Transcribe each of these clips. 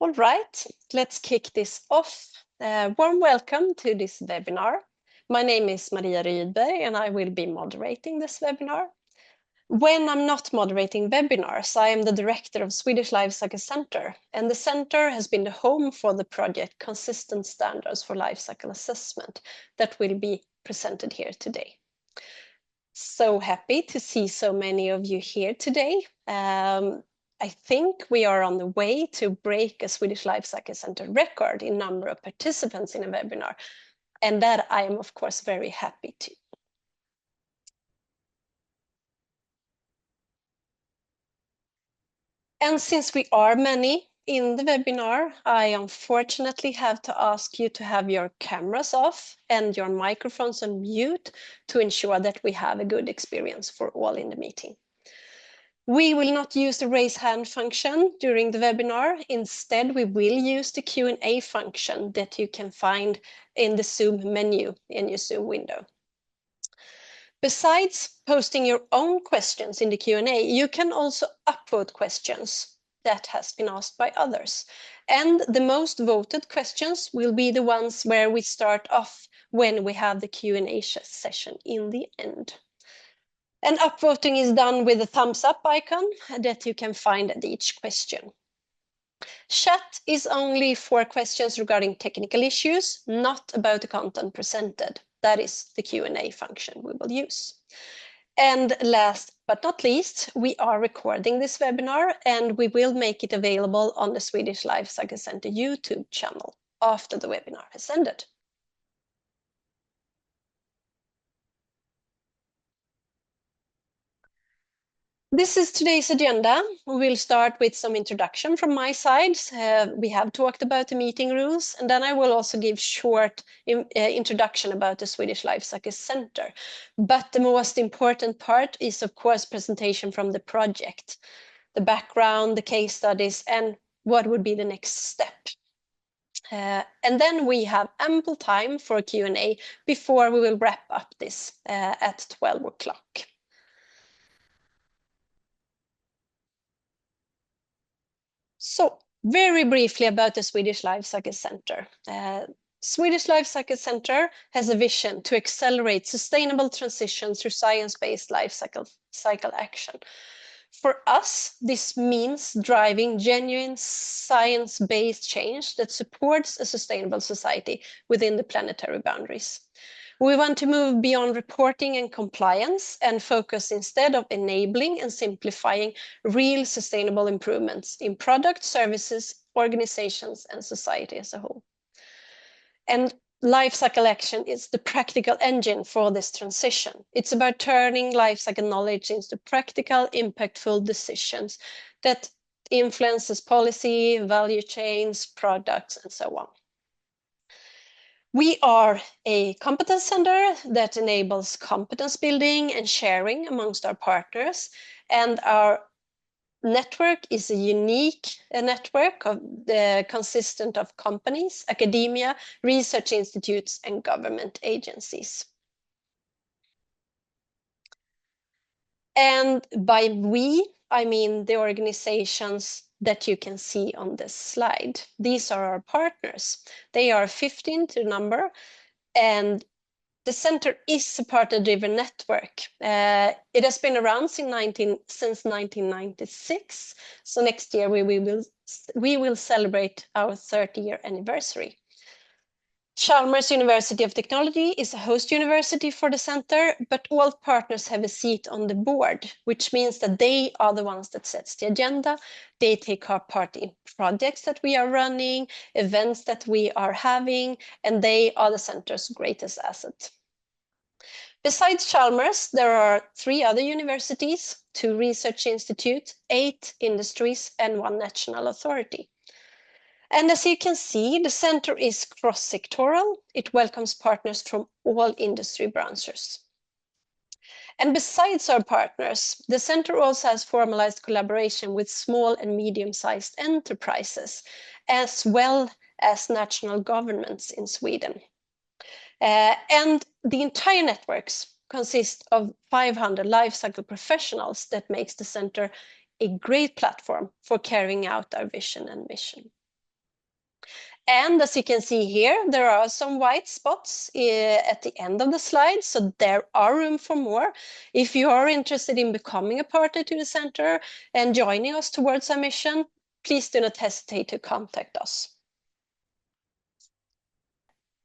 All right, let's kick this off. Warm welcome to this webinar. My name is Maria Rydberg and I will be moderating this webinar. When I'm not moderating webinars, I am the director of Swedish Life Cycle Center, and the center has been the home for the project Consistent Standards for Life Cycle Assessment that will be presented here today. So happy to see so many of you here today. I think we are on the way to break a Swedish Life Cycle Center record in number of participants in a webinar, and that I am of course very happy to. And since we are many in the webinar, I unfortunately have to ask you to have your cameras off and your microphones on mute to ensure that we have a good experience for all in the meeting. We will not use the raise hand function during the webinar. Instead, we will use the Q&A function that you can find in the Zoom menu in your Zoom window. Besides posting your own questions in the Q&A, you can also upvote questions that has been asked by others. And the most voted questions will be the ones where we start off when we have the Q&A session in the end. And upvoting is done with the thumbs up icon that you can find at each question. Chat is only for questions regarding technical issues, not about the content presented. That is the Q&A function we will use. And last but not least, we are recording this webinar and we will make it available on the Swedish Life Cycle Center YouTube channel after the webinar has ended. This is today's agenda. We'll start with some introduction from my side. We have talked about the meeting rules, and then I will also give short introduction about the Swedish Life Cycle Center. But the most important part is, of course, presentation from the project, the background, the case studies, and what would be the next step. And then we have ample time for Q&A before we will wrap up this at 12 o'clock. So, very briefly about the Swedish Life Cycle Center. Swedish Life Cycle Center has a vision to accelerate sustainable transition through science-based life cycle action. For us, this means driving genuine science-based change that supports a sustainable society within the planetary boundaries. We want to move beyond reporting and compliance and focus instead of enabling and simplifying real sustainable improvements in product, services, organizations, and society as a whole. And life cycle action is the practical engine for this transition. It's about turning life cycle knowledge into practical, impactful decisions that influences policy, value chains, products, and so on. We are a competence center that enables competence building and sharing amongst our partners, and our network is a unique network consistent of companies, academia, research institutes, and government agencies. And by we, I mean the organizations that you can see on this slide. These are our partners. They are 15 to number, and the center is a partner-driven network. It has been around since 1996, so next year we will celebrate our 30-year anniversary. Chalmers University of Technology is a host university for the center, but all partners have a seat on the board, which means that they are the ones that sets the agenda. They take part in projects that we are running, events that we are having, and they are the center's greatest asset. Besides Chalmers, there are 3 other universities, 2 research institutes, 8 industries, and 1 national authority. And as you can see, the center is cross-sectoral. It welcomes partners from all industry branches. And besides our partners, the center also has formalized collaboration with small and medium-sized enterprises, as well as national governments in Sweden. And the entire networks consist of 500 life cycle professionals that makes the center a great platform for carrying out our vision and mission. And as you can see here, there are some white spots at the end of the slide, so there are room for more. If you are interested in becoming a partner to the center and joining us towards our mission, please do not hesitate to contact us.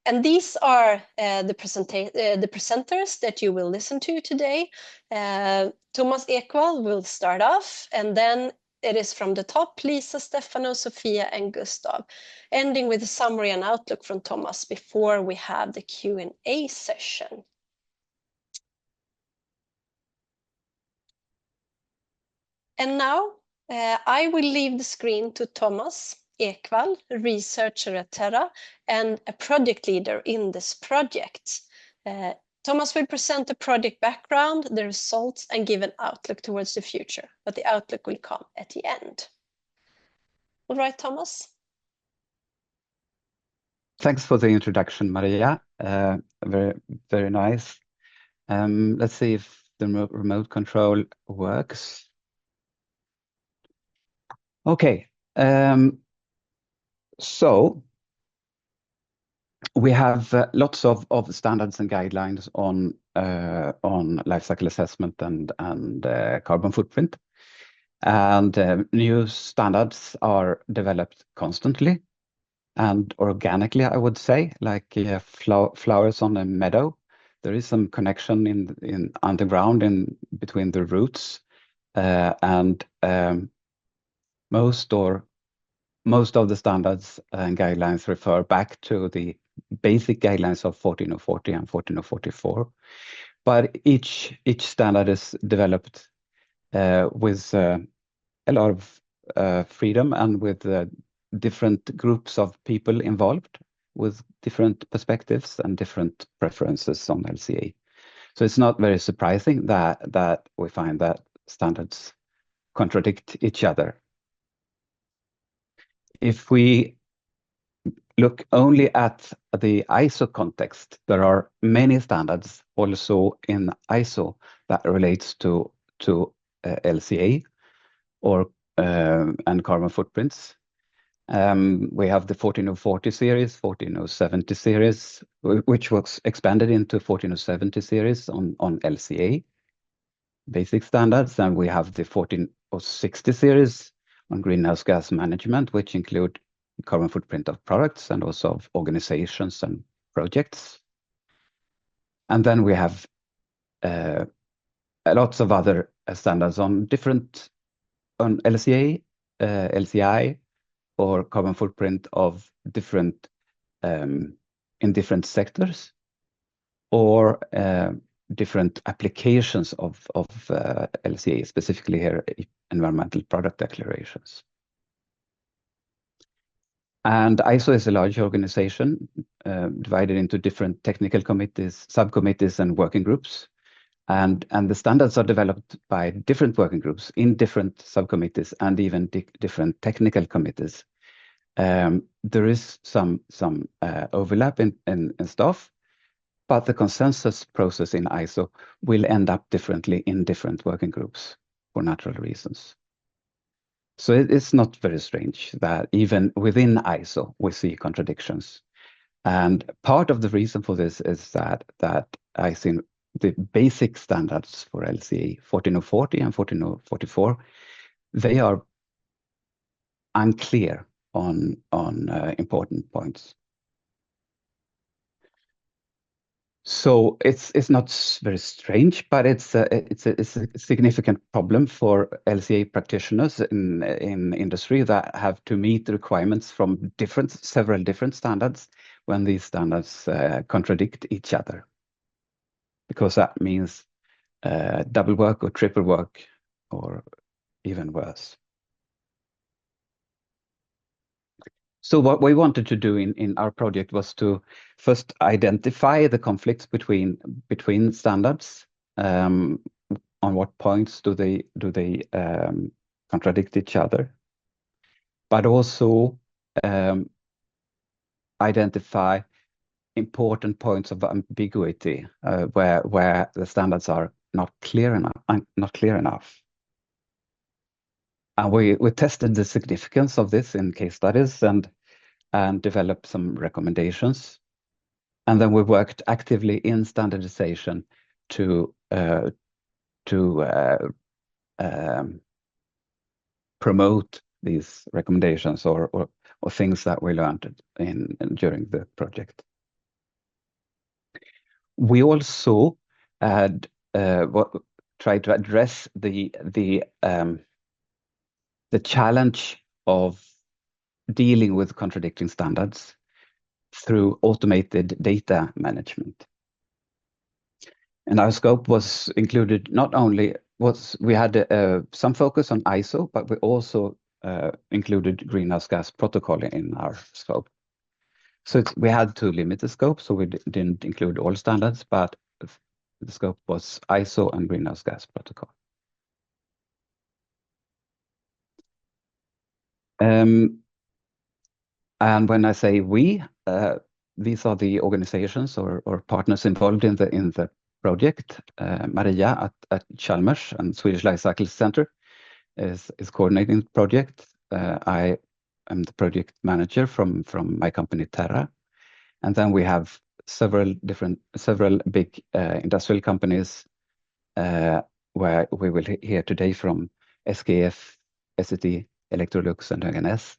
And these are the presenters that you will listen to today. Thomas Ekwall will start off, and then it is from the top, Lisa, Stefano, Sofia, and Gustav, ending with a summary and outlook from Thomas before we have the Q&A session. And now I will leave the screen to Thomas Ekwall, researcher at Terra and a project leader in this project. Thomas will present the project background, the results, and give an outlook towards the future, but the outlook will come at the end. All right, Thomas. Thanks for the introduction, Maria. Very, very nice. Let's see if the remote control works. Okay. So we have lots of standards and guidelines on life cycle assessment and carbon footprint. And new standards are developed constantly and organically, I would say, like flowers on a meadow. There is some connection in underground in between the roots, and most of the standards and guidelines refer back to the basic guidelines of 14040 and 14044. But each standard is developed with a lot of freedom and with different groups of people involved with different perspectives and different preferences on LCA. So it's not very surprising that we find that standards contradict each other. If we look only at the ISO context, there are many standards also in ISO that relates to LCA or and carbon footprints. We have the 14040 series, 14070 series, which was expanded into 14070 series on LCA basic standards, and we have the 14060 series on greenhouse gas management, which include carbon footprint of products and also of organizations and projects. And then we have lots of other standards on LCA, LCI, or carbon footprint of different in different sectors, or different applications of LCA, specifically here environmental product declarations. And ISO is a large organization divided into different technical committees, subcommittees, and working groups. And the standards are developed by different working groups in different subcommittees and even different technical committees. There is some overlap in staff, but the consensus process in ISO will end up differently in different working groups for natural reasons. So it's not very strange that even within ISO we see contradictions. And part of the reason for this is that I think the basic standards for LCA 14040 and 14044, they are unclear on important points. So it's not very strange, but it's a significant problem for LCA practitioners in industry that have to meet the requirements from several different standards when these standards contradict each other, because that means double work or triple work or even worse. So what we wanted to do in our project was to first identify the conflicts between standards. On what points do they contradict each other? But also identify important points of ambiguity where the standards are not clear enough. And we tested the significance of this in case studies, and and developed some recommendations. And then we worked actively in standardization to promote these recommendations or things that we learned during the project. We also had tried to address the challenge of dealing with contradicting standards through automated data management. And our scope was included not only we had some focus on ISO, but we also included greenhouse gas protocol in our scope. So we had to limit the scope, so we didn't include all standards, but the scope was ISO and greenhouse gas protocol. And when I say we, these are the organizations or partners involved in the project. Maria at Chalmers and Swedish Life Cycle Center is coordinating the project. I am the project manager from my company Terra, and then we have several big industrial companies where we will hear today from SKF, SCT, Electrolux, and Höganäs.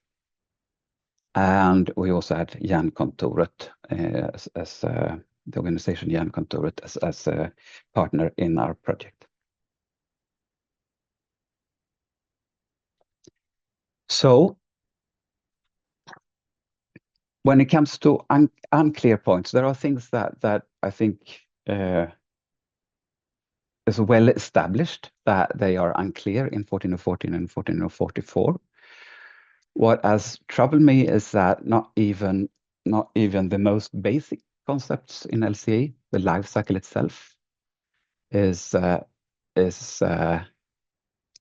And we also had Jernkontoret as the organization Jernkontoret as a partner in our project. So when it comes to unclear points, there are things that I think is well established that they are unclear in 14014 and 14044. What has troubled me is that not even the most basic concepts in LCA, the life cycle itself, is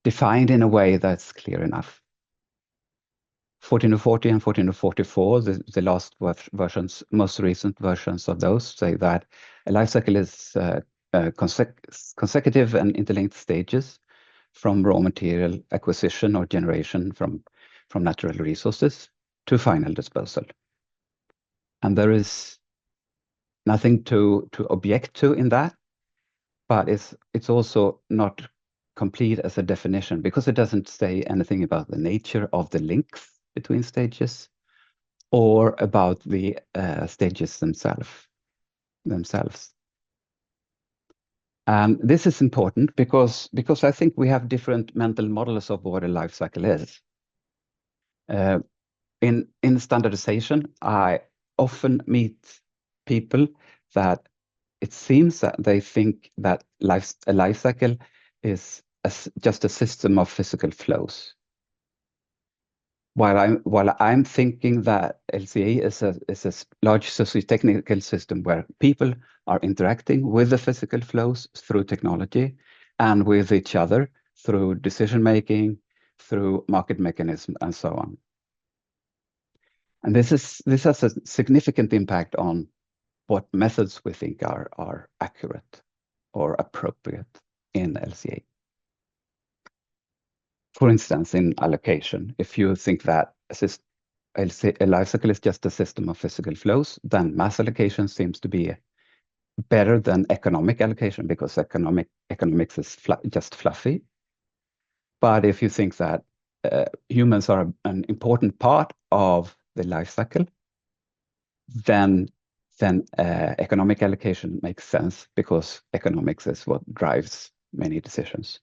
defined in a way that's clear enough. 14040 and 14044, the last versions, most recent versions of those, say that a life cycle is consecutive and interlinked stages from raw material acquisition or generation from natural resources to final disposal. And there is nothing to object to in that, but it's also not complete as a definition because it doesn't say anything about the nature of the links between stages or about the stages themselves. And this is important because I think we have different mental models of what a life cycle is. In standardization, I often meet people that it seems that they think that a life cycle is just a system of physical flows. While I'm thinking that LCA is a large socio-technical system where people are interacting with the physical flows through technology and with each other through decision making, through market mechanism, and so on. And this has a significant impact on what methods we think are accurate or appropriate in LCA. For instance, in allocation, if you think that a life cycle is just a system of physical flows, then mass allocation seems to be better than economic allocation because economics is just fluffy. But if you think that humans are an important part of the life cycle, then economic allocation makes sense because economics is what drives many decisions.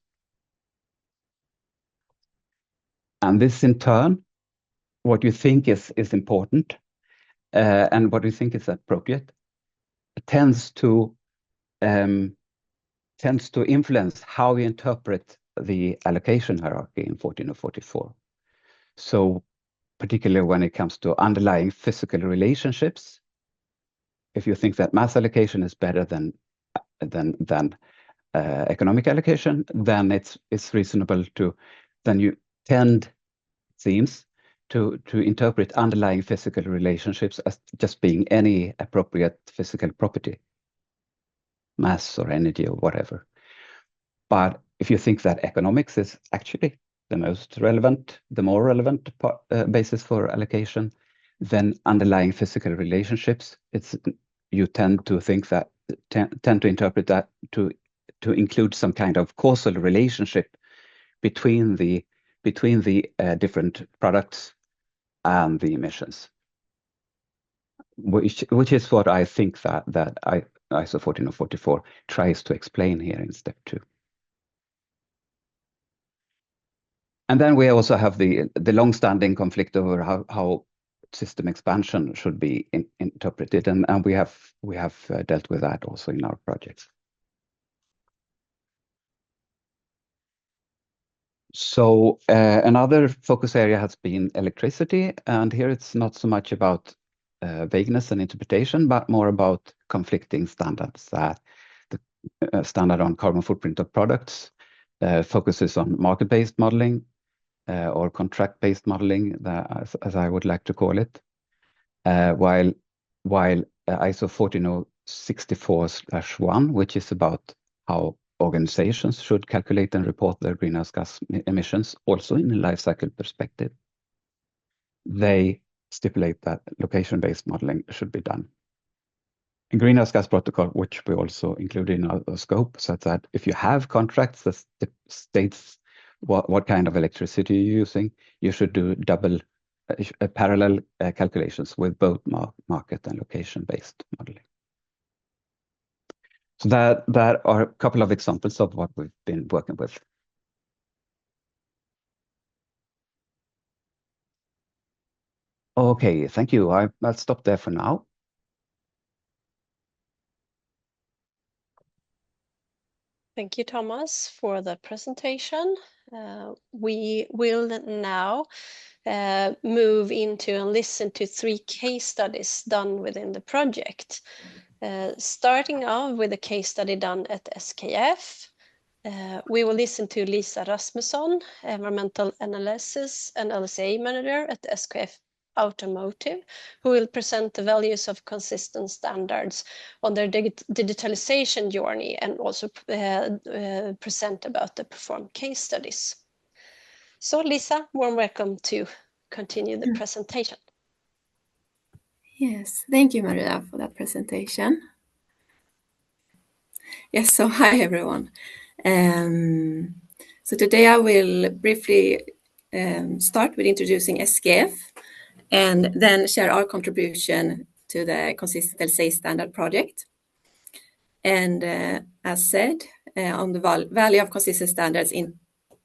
And this in turn, what you think is important and what you think is appropriate tends to influence how we interpret the allocation hierarchy in 14044. So particularly when it comes to underlying physical relationships, if you think that mass allocation is better than economic allocation, then it's reasonable then you tend, it seems, to interpret underlying physical relationships as just being any appropriate physical property, mass or energy or whatever. But if you think that economics is actually the more relevant basis for allocation, than underlying physical relationships. You tend to think that, tend to interpret that to include some kind of causal relationship between the different products and the emissions, which is what I think that ISO 14044 tries to explain here in step 2. And then we also have the long-standing conflict over how system expansion should be interpreted, and we have dealt with that also in our projects. So another focus area has been electricity, and here it's not so much about vagueness and interpretation, but more about conflicting standards. The standard on carbon footprint of products focuses on market-based modeling or contract-based modeling, as I would like to call it, while ISO 14064/1, which is about how organizations should calculate and report their greenhouse gas emissions, also in a life cycle perspective. They stipulate that location-based modeling should be done. In Greenhouse Gas Protocol, which we also include in our scope, such that if you have contracts that states what kind of electricity you're using, you should do parallel calculations with both market and location-based modeling. So that are a couple of examples of what we've been working with. Okay, thank you. I'll stop there for now. Thank you, Thomas, for the presentation. We will now move into and listen to 3 case studies done within the project. Starting off with a case study done at SKF. We will listen to Lisa Rasmusson, Environmental Analysis and LCA Manager at SKF Automotive, who will present the values of consistent standards on their digitalization journey and also present about the performed case studies. So Lisa, warm welcome to continue the presentation. Yes, thank you, Maria, for that presentation. Yes, so hi everyone. So today I will briefly start with introducing SKF and then share our contribution to the Consistent LCA Standard project. And as said, on the value of consistent standards in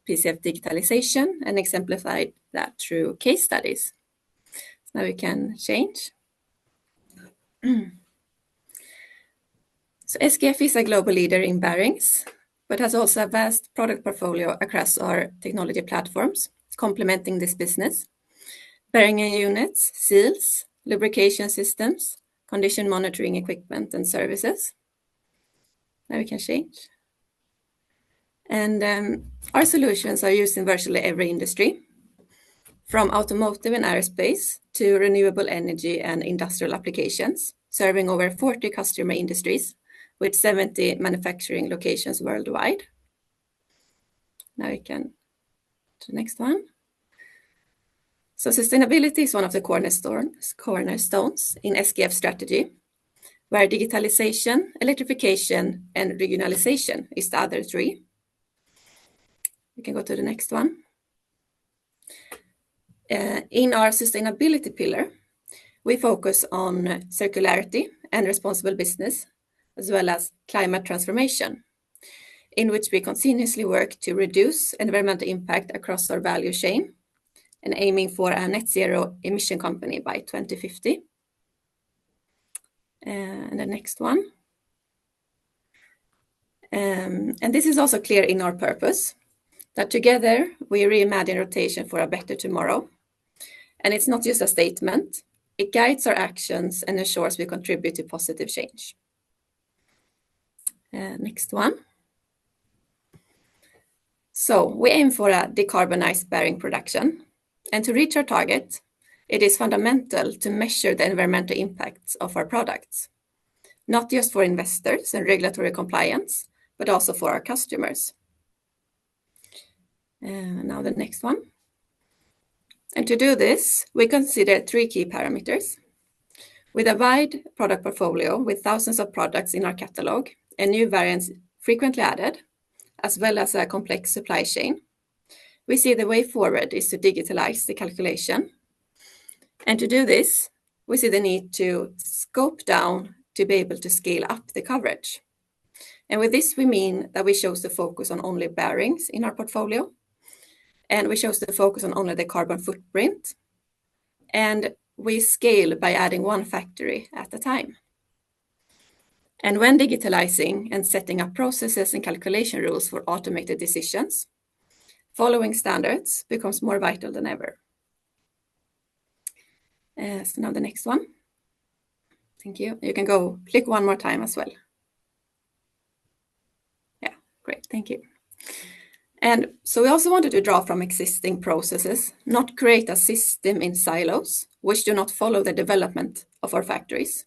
PCF digitalization and exemplify that through case studies. So now we can change. So SKF is a global leader in bearings, but has also a vast product portfolio across our technology platforms, complementing this business. Bearing units, seals, lubrication systems, condition monitoring equipment and services. Now we can change. And our solutions are used in virtually every industry, from automotive and aerospace to renewable energy and industrial applications, serving over 40 customer industries with 70 manufacturing locations worldwide. Now we can to the next one. So sustainability is one of the cornerstones in SKF strategy, where digitalization, electrification, and regionalization is the other 3. We can go to the next one. In our sustainability pillar, we focus on circularity and responsible business, as well as climate transformation, in which we continuously work to reduce environmental impact across our value chain and aiming for a net zero emission company by 2050. And the next one. And this is also clear in our purpose, that together we reimagine rotation for a better tomorrow. And it's not just a statement, it guides our actions and ensures we contribute to positive change. Next one. So we aim for a decarbonized bearing production. And to reach our target, it is fundamental to measure the environmental impacts of our products, not just for investors and regulatory compliance, but also for our customers. Now the next one. And to do this, we consider 3 key parameters. With a wide product portfolio with thousands of products in our catalog and new variants frequently added, as well as a complex supply chain, we see the way forward is to digitalize the calculation. And to do this, we see the need to scope down to be able to scale up the coverage. And with this, we mean that we chose to focus on only bearings in our portfolio, and we chose to focus on only the carbon footprint, and we scale by adding 1 factory at a time. And when digitalizing and setting up processes and calculation rules for automated decisions, following standards becomes more vital than ever. So now the next one. Thank you. You can go click 1 more time as well. Yeah, great, thank you. And so we also wanted to draw from existing processes, not create a system in silos, which do not follow the development of our factories.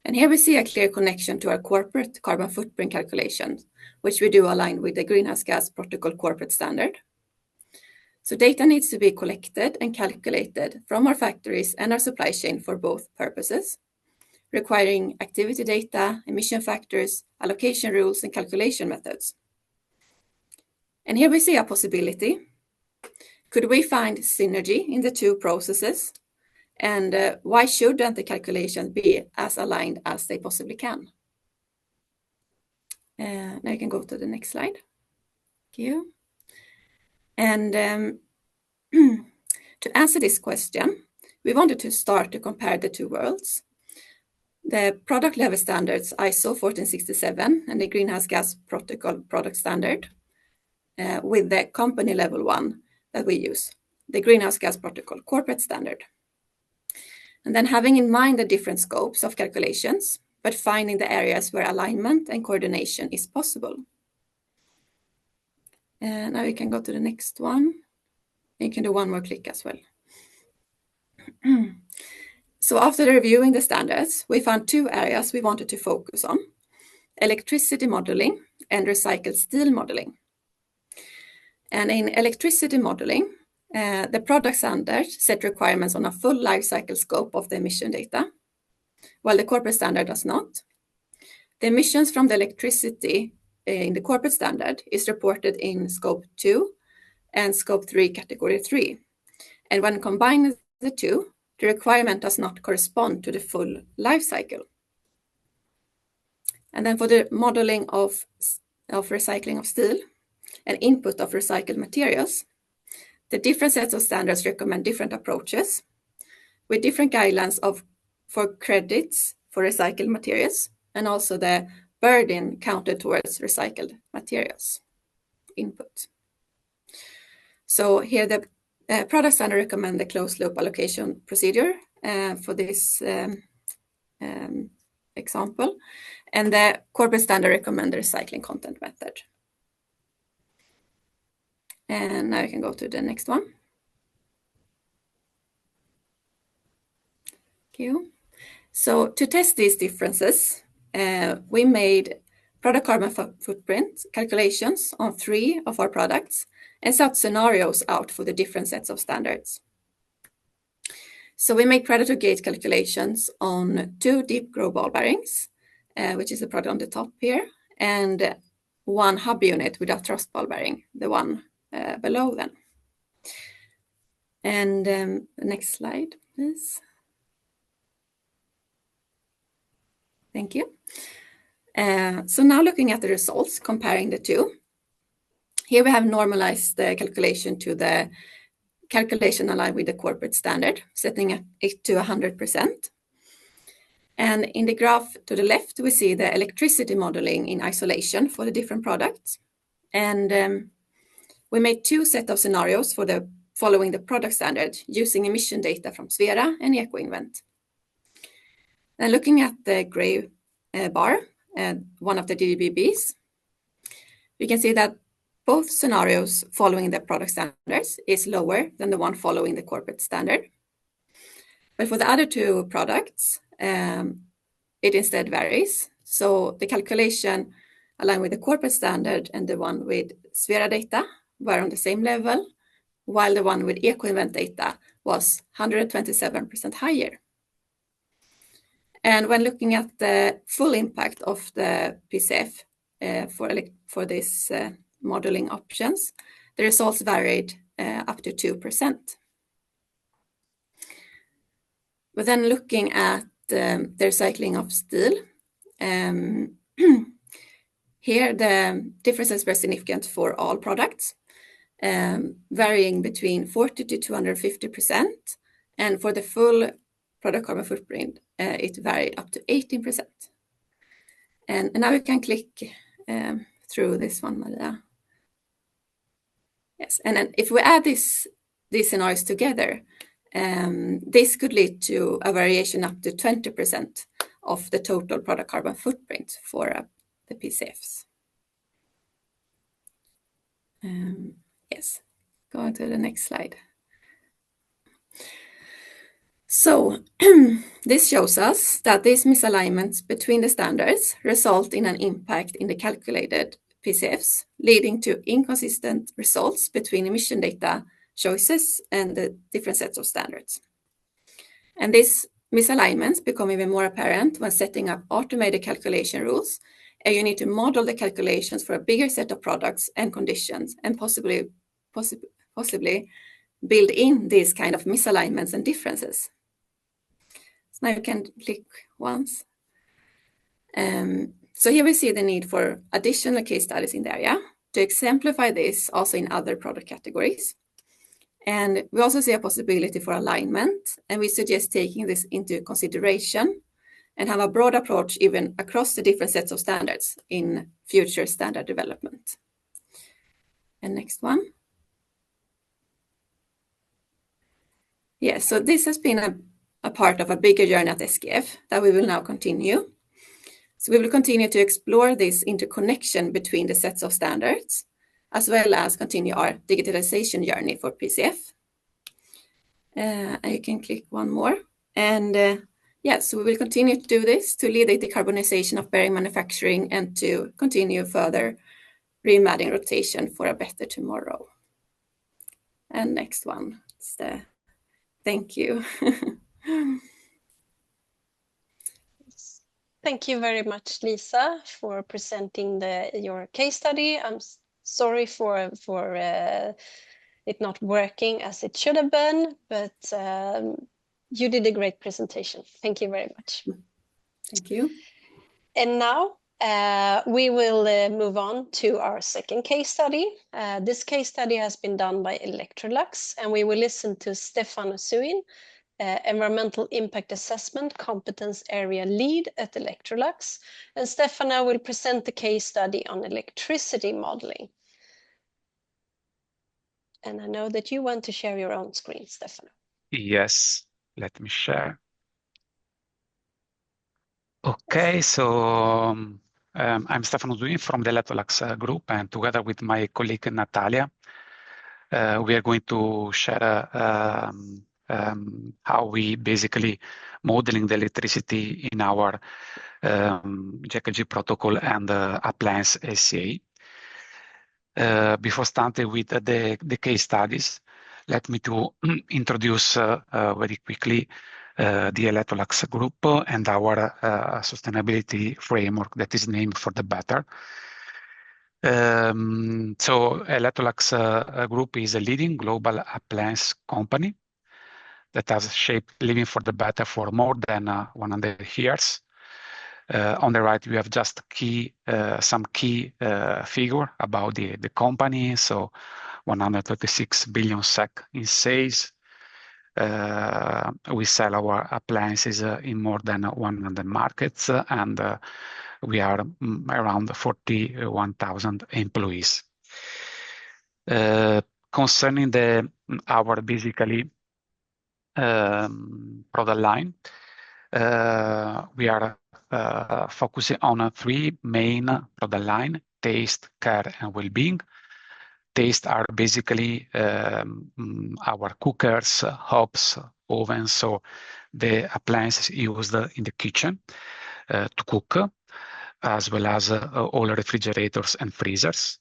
And here we see a clear connection to our corporate carbon footprint calculations, which we do align with the Greenhouse Gas Protocol corporate standard. So data needs to be collected and calculated from our factories and our supply chain for both purposes, requiring activity data, emission factors, allocation rules, and calculation methods. And here we see a possibility. Could we find synergy in the 2 processes? And why shouldn't the calculations be as aligned as they possibly can? Now you can go to the next slide. Thank you. And to answer this question, we wanted to start to compare the 2 worlds. The product level standards ISO 14067 and the Greenhouse Gas Protocol product standard with the company level one that we use, the Greenhouse Gas Protocol corporate standard. And then having in mind the different scopes of calculations, but finding the areas where alignment and coordination is possible. And now you can go to the next one. You can do 1 more click as well. So after reviewing the standards, we found 2 areas we wanted to focus on: electricity modeling and recycled steel modeling. And in electricity modeling, the product standard set requirements on a full life cycle scope of the emission data, while the corporate standard does not. The emissions from the electricity in the corporate standard is reported in scope 2 and scope 3 category 3. And when combining the 2, the requirement does not correspond to the full life cycle. And then for the modeling of recycling of steel and input of recycled materials, the different sets of standards recommend different approaches with different guidelines for credits for recycled materials and also the burden counted towards recycled materials input. So here the product standard recommend the closed loop allocation procedure for this example, and the corporate standard recommend the recycling content method. And now you can go to the next one. Thank you. So to test these differences, we made product carbon footprint calculations on 3 of our products and set scenarios out for the different sets of standards. So we made predator gauge calculations on 2 deep groove ball bearings, which is the product on the top here, and 1 hub unit with a thrust ball bearing, the one below them. And the next slide, please. Thank you. So now looking at the results, comparing the 2. Here we have normalized the calculation to the calculation aligned with the corporate standard, setting it to 100%. And in the graph to the left, we see the electricity modeling in isolation for the different products. And we made 2 sets of scenarios for following the product standard using emission data from Svera and EcoInvent. And looking at the gray bar, one of the DDBBs, we can see that both scenarios following the product standards is lower than the one following the corporate standard. But for the other 2 products, it instead varies. So the calculation aligned with the corporate standard and the one with Svera data were on the same level, while the one with eco-event data was 127% higher. And when looking at the full impact of the PCF for this modeling options, the results varied up to 2%. But then looking at the recycling of steel, here the differences were significant for all products, varying between 40 to 250%, and for the full product carbon footprint, it varied up to 18%. And now you can click through this one, Maria. Yes, and then if we add these scenarios together, this could lead to a variation up to 20% of the total product carbon footprint for the PCFs. Yes, going to the next slide. So this shows us that these misalignments between the standards result in an impact in the calculated PCFs, leading to inconsistent results between emission data choices and the different sets of standards. And these misalignments become even more apparent when setting up automated calculation rules, and you need to model the calculations for a bigger set of products and conditions, and possibly build in these kind of misalignments and differences. So now you can click once. So here we see the need for additional case studies in the area to exemplify this also in other product categories. And we also see a possibility for alignment, and we suggest taking this into consideration and have a broad approach even across the different sets of standards in future standard development. And next one. Yes, so this has been a part of a bigger journey at SKF that we will now continue. So we will continue to explore this interconnection between the sets of standards, as well as continue our digitalization journey for PCF. And you can click one more. And yes, we will continue to do this to lead the decarbonization of bearing manufacturing and to continue further reimagining rotation for a better tomorrow. And next one is the thank you. Thank you very much, Lisa, for presenting your case study. I'm sorry for it not working as it should have been, but you did a great presentation. Thank you very much. Thank you. And now we will move on to our second case study. This case study has been done by Electrolux, and we will listen to Stefano Suin, Environmental Impact Assessment Competence Area Lead at Electrolux. And Stefano will present the case study on electricity modeling. And I know that you want to share your own screen, Stefano. Yes, let me share. Okay, so I'm Stefano Suin from the Electrolux group, and together with my colleague Natalia, we are going to share how we basically modeling the electricity in our JKG protocol and appliance LCA. Before starting with the case studies, let me to introduce very quickly the Electrolux group and our sustainability framework that is named for the better. So Electrolux group is a leading global appliance company that has shaped living for the better for more than 100 years. On the right, we have just some key figure about the company. So 136 billion SEK in sales. We sell our appliances in more than 100 markets, and we are around 41,000 employees. Concerning our basically product line, we are focusing on three main product line: taste, care, and well-being. Taste are basically our cookers, hobs, ovens, so the appliances used in the kitchen to cook, as well as all refrigerators and freezers.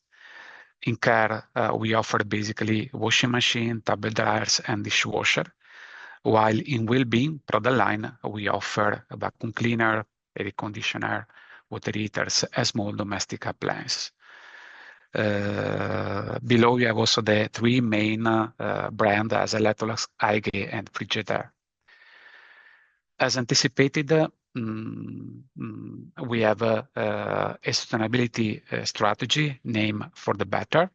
In care, we offer basically washing machine, tumble dryers, and dishwasher. While in well-being product line, we offer a vacuum cleaner, air conditioner, water heaters, and small domestic appliances. Below, we have also the three main brands as Electrolux, AEG, and Frigidaire. As anticipated, we have a sustainability strategy named For the Better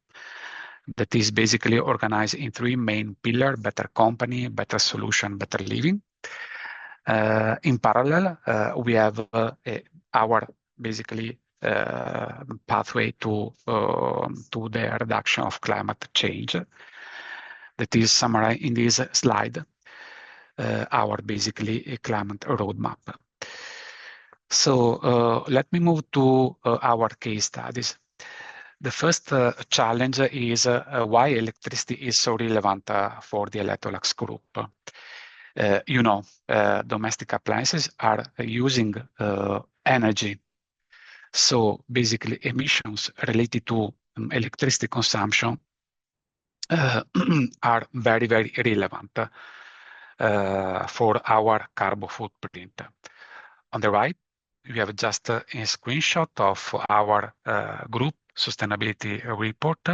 that is basically organized in three main pillars: better company, better solution, better living. In parallel, we have our basically pathway to the reduction of climate change that is summarized in this slide, our basically climate roadmap. So let me move to our case studies. The first challenge is why electricity is so relevant for the Electrolux Group. Domestic appliances are using energy. So basically emissions related to electricity consumption are very, very relevant for our carbon footprint. On the right, we have just a screenshot of our group sustainability report,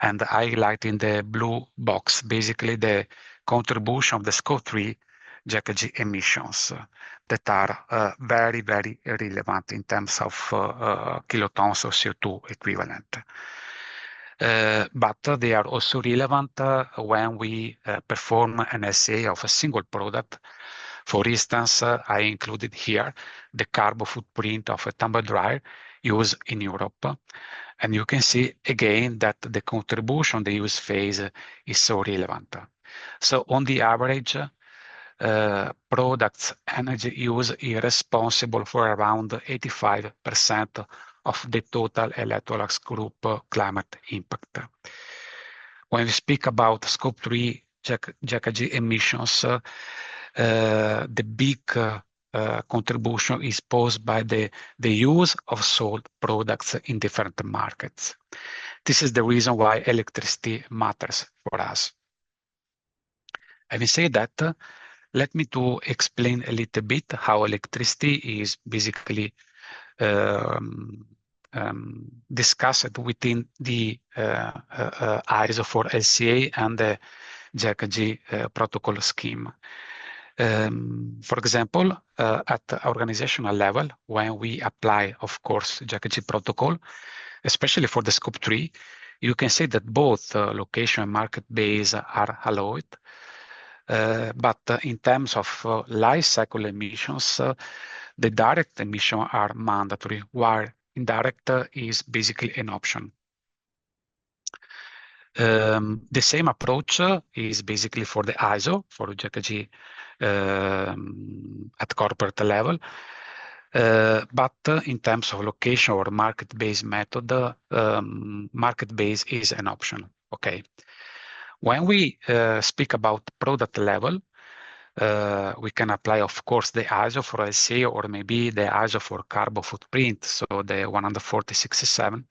and highlighting the blue box, basically the contribution of the Scope 3 GHG emissions that are very, very relevant in terms of kilotons of CO2 equivalent. But they are also relevant when we perform an LCA of a single product. For instance, I included here the carbon footprint of a tumble dryer used in Europe. And you can see again that the contribution, the use phase is so relevant. So on the average, products energy use is responsible for around 85% of the total Electrolux Group climate impact. When we speak about Scope 3 GHG emissions, the big contribution is posed by the use of sold products in different markets. This is the reason why electricity matters for us. Having said that, let me to explain a little bit how electricity is basically discussed within the ISO for LCA and the GHG protocol scheme. For example, at the organizational level, when we apply, of course, GHG protocol, especially for the Scope 3, you can say that both location and market base are allowed. But in terms of life cycle emissions, the direct emissions are mandatory, while indirect is basically an option. The same approach is basically for the ISO, for GHG at corporate level. But in terms of location or market-based method, market-based is an option. Okay. When we speak about product level, we can apply, of course, the ISO for LCA or maybe the ISO for carbon footprint, so the 14067.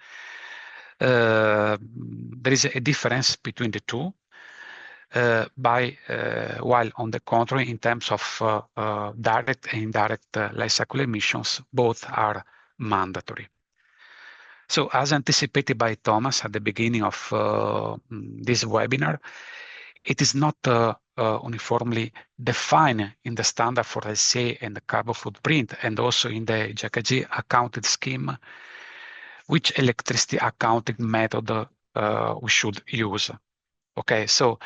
There is a difference between the two. While on the contrary, in terms of direct and indirect life cycle emissions, both are mandatory. So as anticipated by Thomas at the beginning of this webinar, it is not uniformly defined in the standard for LCA and the carbon footprint, and also in the GHG accounted scheme, which electricity accounting method we should use. Okay, so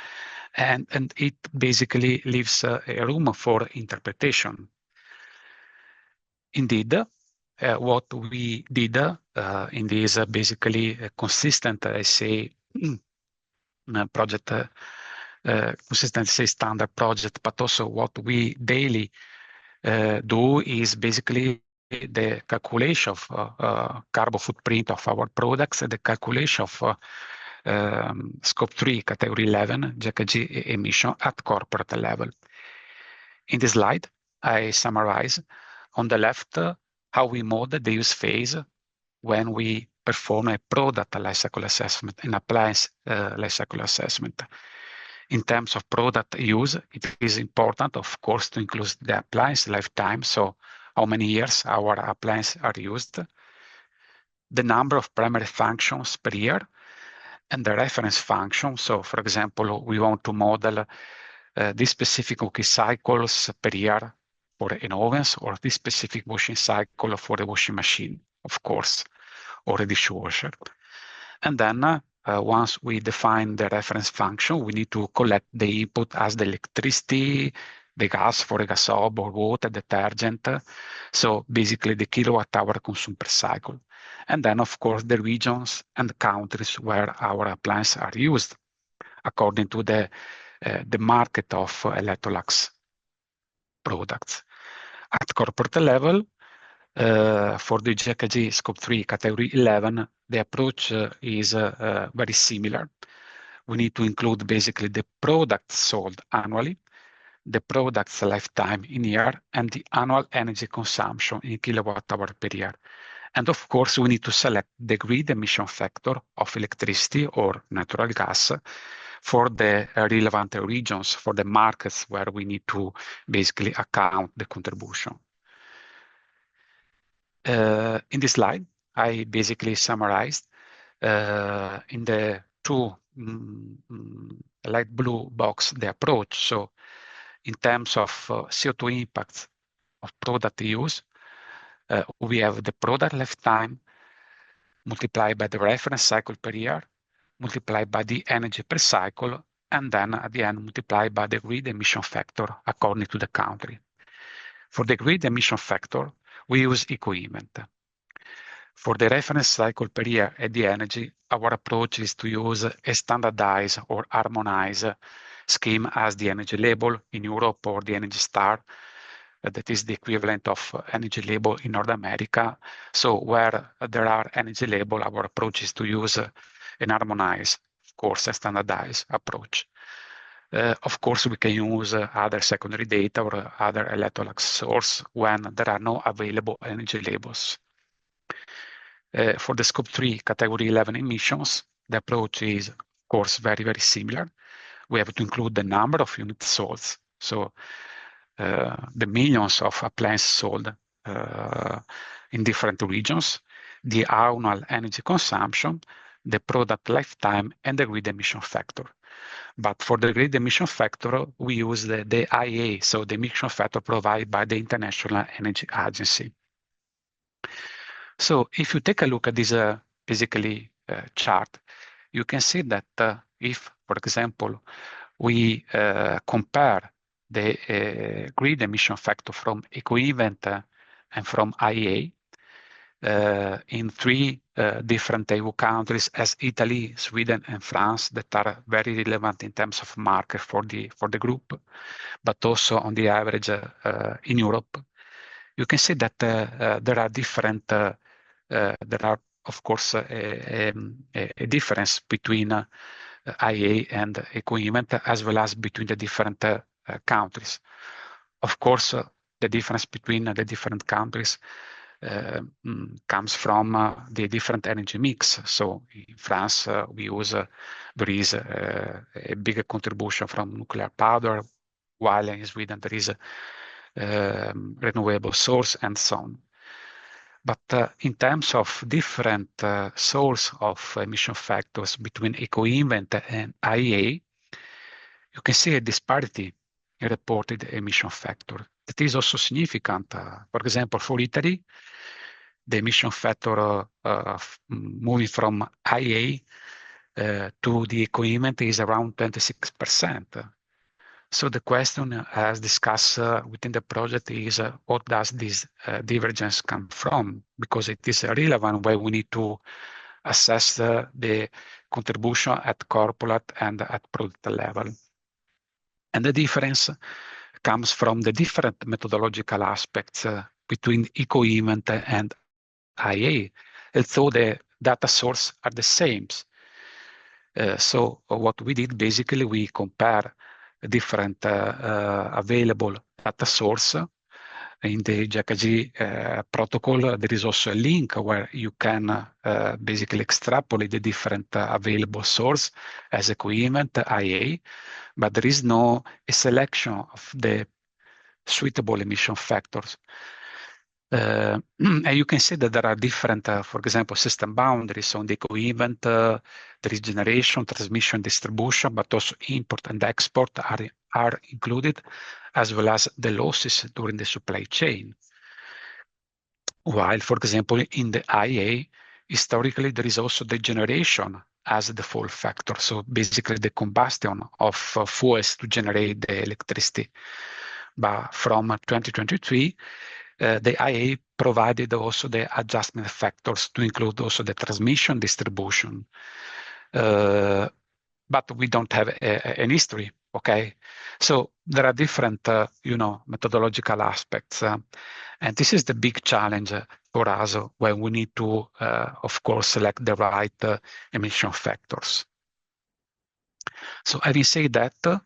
and it basically leaves a room for interpretation. Indeed, what we did in this basically consistent LCA project, consistent LCA standard project, but also what we daily do is basically the calculation of carbon footprint of our products and the calculation of Scope 3 category 11 GHG emission at corporate level. In this slide, I summarize on the left how we model the use phase when we perform a product lifecycle assessment and appliance lifecycle assessment. In terms of product use, it is important, of course, to include the appliance lifetime, so how many years our appliances are used, the number of primary functions per year, and the reference function. So, for example, we want to model these specific cooking cycles per year for an oven, or this specific washing cycle for the washing machine, of course, or a dishwasher. And then once we define the reference function, we need to collect the input as the electricity, the gas for a gas hob, or water, detergent. So basically the kilowatt hour consumed per cycle. And then, of course, the regions and countries where our appliances are used according to the market of Electrolux products. At corporate level, for the JKG Scope 3 Category 11, the approach is very similar. We need to include basically the products sold annually, the product's lifetime in year, and the annual energy consumption in kilowatt hour per year. And of course, we need to select the grid emission factor of electricity or natural gas for the relevant regions, for the markets where we need to basically account the contribution. In this slide, I basically summarized in the two light blue box the approach. So in terms of CO2 impacts of product use, we have the product lifetime multiplied by the reference cycle per year, multiplied by the energy per cycle, and then at the end multiplied by the grid emission factor according to the country. For the grid emission factor, we use eco-event. For the reference cycle per year and the energy, our approach is to use a standardized or harmonized scheme as the energy label in Europe, or the Energy Star, that is the equivalent of energy label in North America. So where there are energy label, our approach is to use an harmonized, of course, a standardized approach. Of course, we can use other secondary data or other Electrolux source when there are no available energy labels. For the Scope 3 Category 11 emissions, the approach is, of course, very, very similar. We have to include the number of units sold. So the millions of appliances sold in different regions, the annual energy consumption, the product lifetime, and the grid emission factor. But for the grid emission factor, we use the IEA, so the emission factor provided by the International Energy Agency. So if you take a look at this basically chart, you can see that if, for example, we compare the grid emission factor from eco-event and from IEA in three different EU countries as Italy, Sweden, and France, that are very relevant in terms of market for the group, but also on the average in Europe, you can see that there are different. There are, of course, a difference between IEA and eco-event, as well as between the different countries. Of course, the difference between the different countries comes from the different energy mix. So in France, there is a bigger contribution from nuclear power, while in Sweden there is a renewable source and so on. But in terms of different source of emission factors between eco-event and IEA, you can see a disparity in reported emission factor. That is also significant. For example, for Italy, the emission factor moving from IEA to the eco-event is around 26%. So the question as discussed within the project is what does this divergence come from? Because it is relevant when we need to assess the contribution at corporate and at product level. And the difference comes from the different methodological aspects between eco-event and IEA, although the data source are the same. So what we did, basically, we compare different available data source in the JKG protocol, there is also a link where you can basically extrapolate the different available source as a co-event IA, but there is no a selection of the suitable emission factors. And you can see that there are different, for example, system boundaries on the co-event. There is generation, transmission, distribution, but also import and export are included, as well as the losses during the supply chain. While, for example, in the IA, historically, there is also the generation as the default factor. So basically the combustion of fuels to generate the electricity. But from 2023, the IA provided also the adjustment factors to include also the transmission distribution. But we don't have an history, okay? So there are different, methodological aspects. And this is the big challenge for us when we need to, of course, select the right emission factors. So having said that,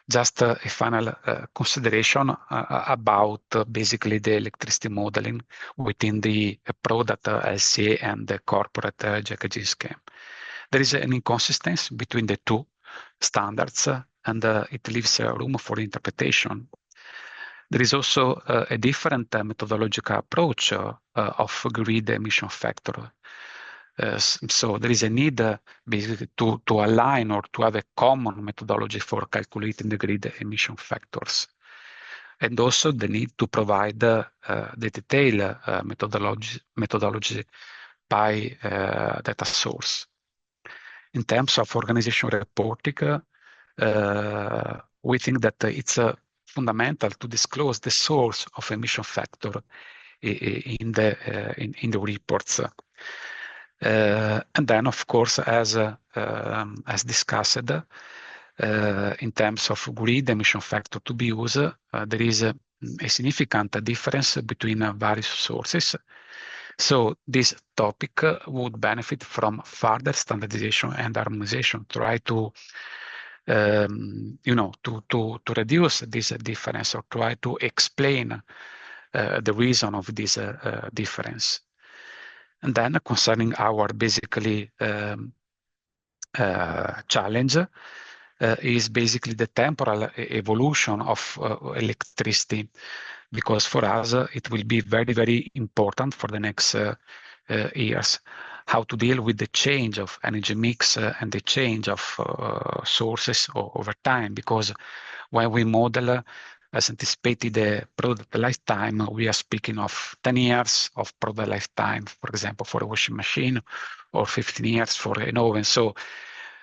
just a final consideration about basically the electricity modeling within the product LCA and the corporate JKG scheme. There is an inconsistency between the two standards, and it leaves room for interpretation. There is also a different methodological approach of grid emission factor. So there is a need basically to align or to have a common methodology for calculating the grid emission factors. And also the need to provide the detailed methodology by data source. In terms of organization reporting, we think that it's fundamental to disclose the source of emission factor in the reports. And then, of course, as discussed, in terms of grid emission factor to be used, there is a significant difference between various sources. So this topic would benefit from further standardization and harmonization, try to to reduce this difference or try to explain the reason of this difference. And then concerning our basically challenge is basically the temporal evolution of electricity, because for us it will be very, very important for the next years how to deal with the change of energy mix and the change of sources over time, because when we model as anticipated the product lifetime, we are speaking of 10 years of product lifetime, for example, for a washing machine, or 15 years for an oven. So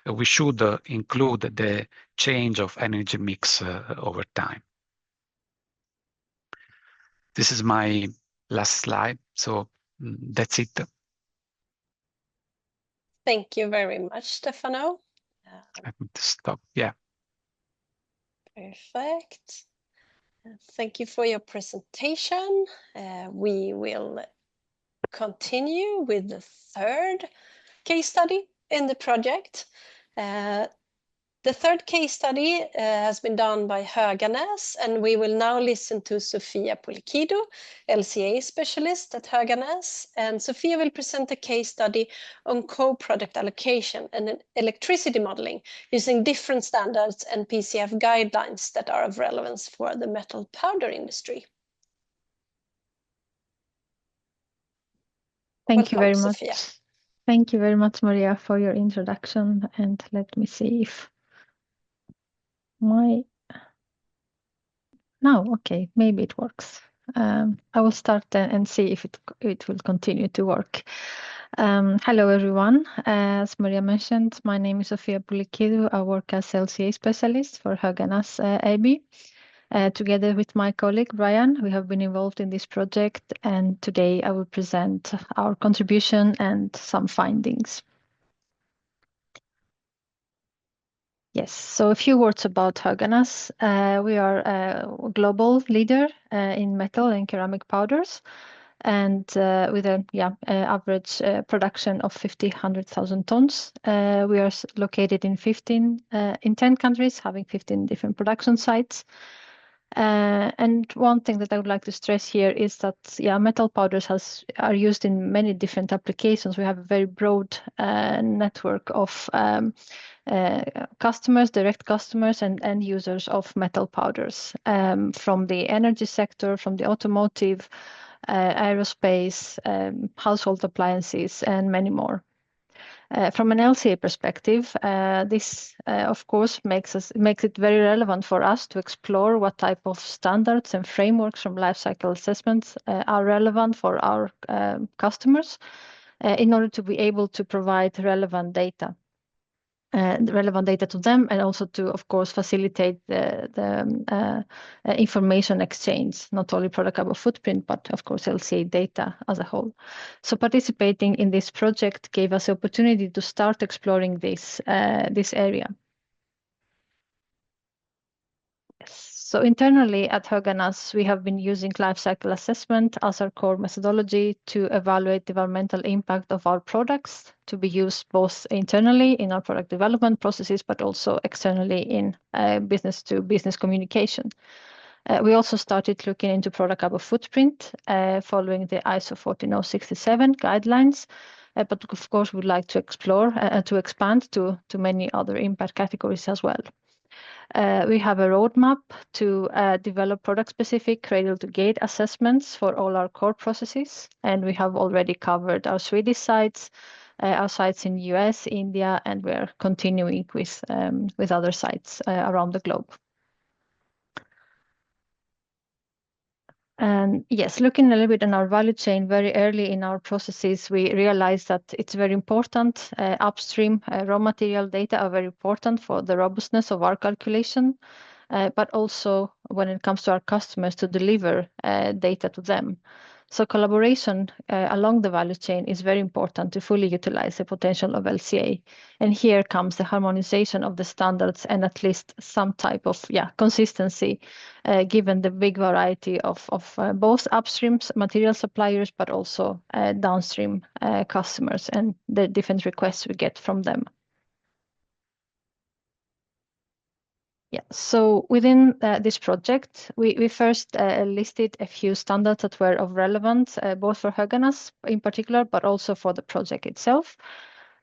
we should include the change of energy mix over time. This is my last slide. So that's it. Thank you very much, Stefano. I need to stop. Yeah. Perfect. Thank you for your presentation. We will continue with the third case study in the project. The third case study has been done by Höganäs, and we will now listen to Sofia Pulikido, LCA specialist at Höganäs. And Sofia will present a case study on co-product allocation and electricity modeling using different standards and PCF guidelines that are of relevance for the metal powder industry. Thank you very Welcome, much. Sofia. Thank you very much, Maria, for your introduction. And let me see if okay, maybe it works. I will start and see if it will continue to work. Hello, everyone. As Maria mentioned, my name is Sofia Pulikido. I work as LCA specialist for Höganäs AB. Together with my colleague, Brian, we have been involved in this project, and today I will present our contribution and some findings. Yes, so a few words about Höganäs. We are a global leader in metal and ceramic powders, and with an average production of 100,000 tons. We are located in 10 countries, having 15 different production sites. And one thing that I would like to stress here is that metal powders are used in many different applications. We have a very broad network of customers, direct customers, and end users of metal powders, from the energy sector, from the automotive, aerospace, household appliances, and many more. From an LCA perspective, this of course makes it very relevant for us to explore what type of standards and frameworks from life cycle assessments are relevant for our customers in order to be able to provide relevant data to them, and also to, of course, facilitate the information exchange, not only product carbon footprint, but of course LCA data as a whole. So participating in this project gave us the opportunity to start exploring this area. So internally at Höganäs, we have been using life cycle assessment as our core methodology to evaluate the environmental impact of our products, to be used both internally in our product development processes, but also externally in business-to-business communication. We also started looking into product carbon footprint following the ISO 14067 guidelines, but of course we'd like to explore and to expand to many other impact categories as well. We have a roadmap to develop product-specific cradle-to-gate assessments for all our core processes, and we have already covered our Swedish sites, our sites in US, India, and we're continuing with other sites around the globe. And yes, looking a little bit in our value chain, very early in our processes, we realized that it's very important. Upstream raw material data are very important for the robustness of our calculation, but also when it comes to our customers to deliver data to them. So collaboration along the value chain is very important to fully utilize the potential of LCA. And here comes the harmonization of the standards and at least some type of consistency, given the big variety of both upstream material suppliers, but also downstream customers and the different requests we get from them. Yeah, so within this project, we first listed a few standards that were of relevance, both for Höganäs in particular, but also for the project itself,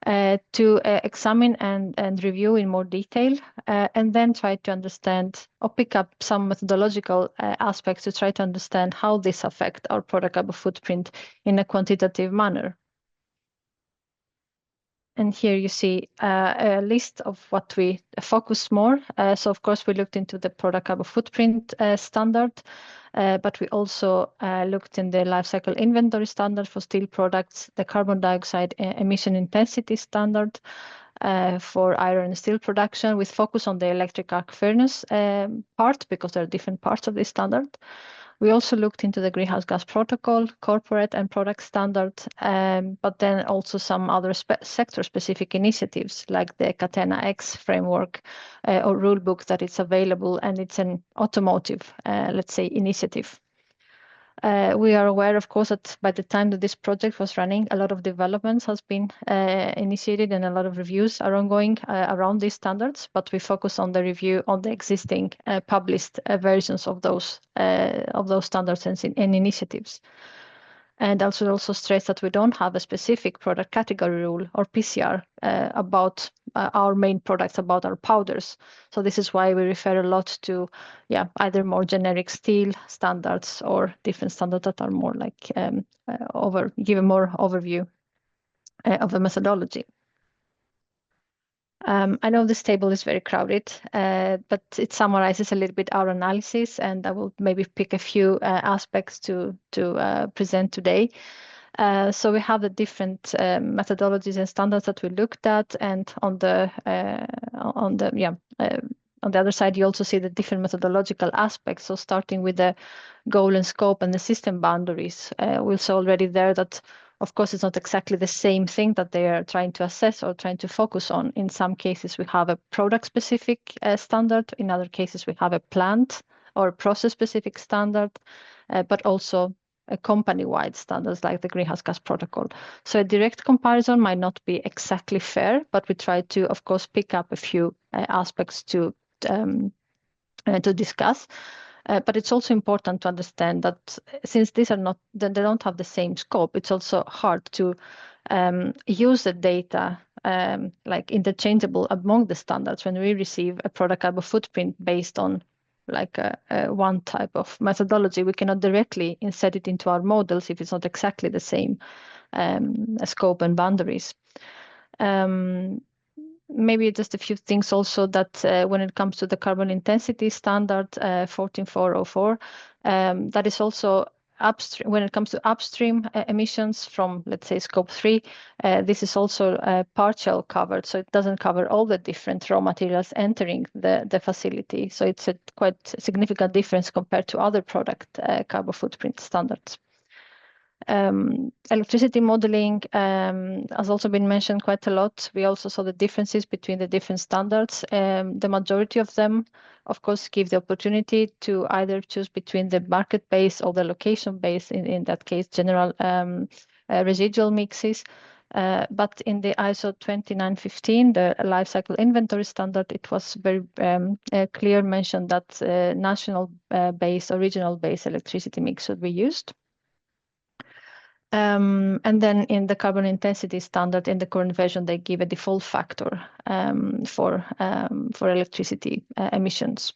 to examine and review in more detail, and then try to understand or pick up some methodological aspects to try to understand how this affects our product carbon footprint in a quantitative manner. And here you see a list of what we focus more. So of course we looked into the product carbon footprint standard, but we also looked in the life cycle inventory standard for steel products, the carbon dioxide emission intensity standard for iron and steel production, with focus on the electric arc furnace part, because there are different parts of this standard. We also looked into the greenhouse gas protocol, corporate and product standard, but then also some other sector-specific initiatives like the Catena X framework or rulebook that is available, and it's an automotive, let's say, initiative. We are aware, of course, that by the time that this project was running, a lot of developments has been initiated and a lot of reviews are ongoing around these standards, but we focus on the review on the existing published versions of those standards and initiatives. And also stress that we don't have a specific product category rule or PCR about our main products, about our powders. So this is why we refer a lot to either more generic steel standards or different standards that are more like give a more overview of the methodology. I know this table is very crowded, but it summarizes a little bit our analysis, and I will maybe pick a few aspects to present today. So we have the different methodologies and standards that we looked at, and on the other side, you also see the different methodological aspects. So starting with the goal and scope and the system boundaries, we'll see already there that, of course, it's not exactly the same thing that they are trying to assess or trying to focus on. In some cases, we have a product-specific standard. In other cases, we have a plant or process-specific standard, but also a company-wide standards like the greenhouse gas protocol. So a direct comparison might not be exactly fair, but we try to, of course, pick up a few aspects to discuss. But it's also important to understand that since these are not, they don't have the same scope, it's also hard to use the data like interchangeable among the standards when we receive a product carbon footprint based on like one type of methodology. We cannot directly insert it into our models if it's not exactly the same scope and boundaries. Maybe just a few things also that when it comes to the carbon intensity standard 14404, that is also upstream. When it comes to upstream emissions from, let's say, scope 3, this is also partial covered, so it doesn't cover all the different raw materials entering the facility. So it's a quite significant difference compared to other product carbon footprint standards. Electricity modeling has also been mentioned quite a lot. We also saw the differences between the different standards. The majority of them, of course, give the opportunity to either choose between the market-based or the location-based, in that case, general residual mixes. But in the ISO 29915, the life cycle inventory standard, it was very clear mentioned that national based or regional based electricity mix should be used. And then in the carbon intensity standard, in the current version, they give a default factor for electricity emissions.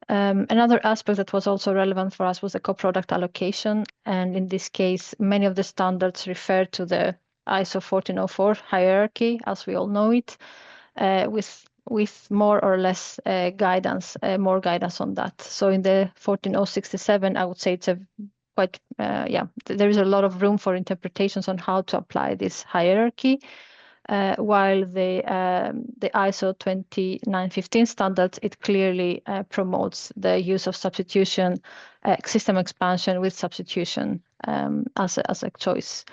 Another aspect that was also relevant for us was the co-product allocation. And in this case, many of the standards refer to the ISO 1404 hierarchy, as we all know it, with more or less guidance, more guidance on that. So in the 14067, I would say it's a quite, there is a lot of room for interpretations on how to apply this hierarchy, while the ISO 29915 standards, it clearly promotes the use of substitution, system expansion with substitution as a choice.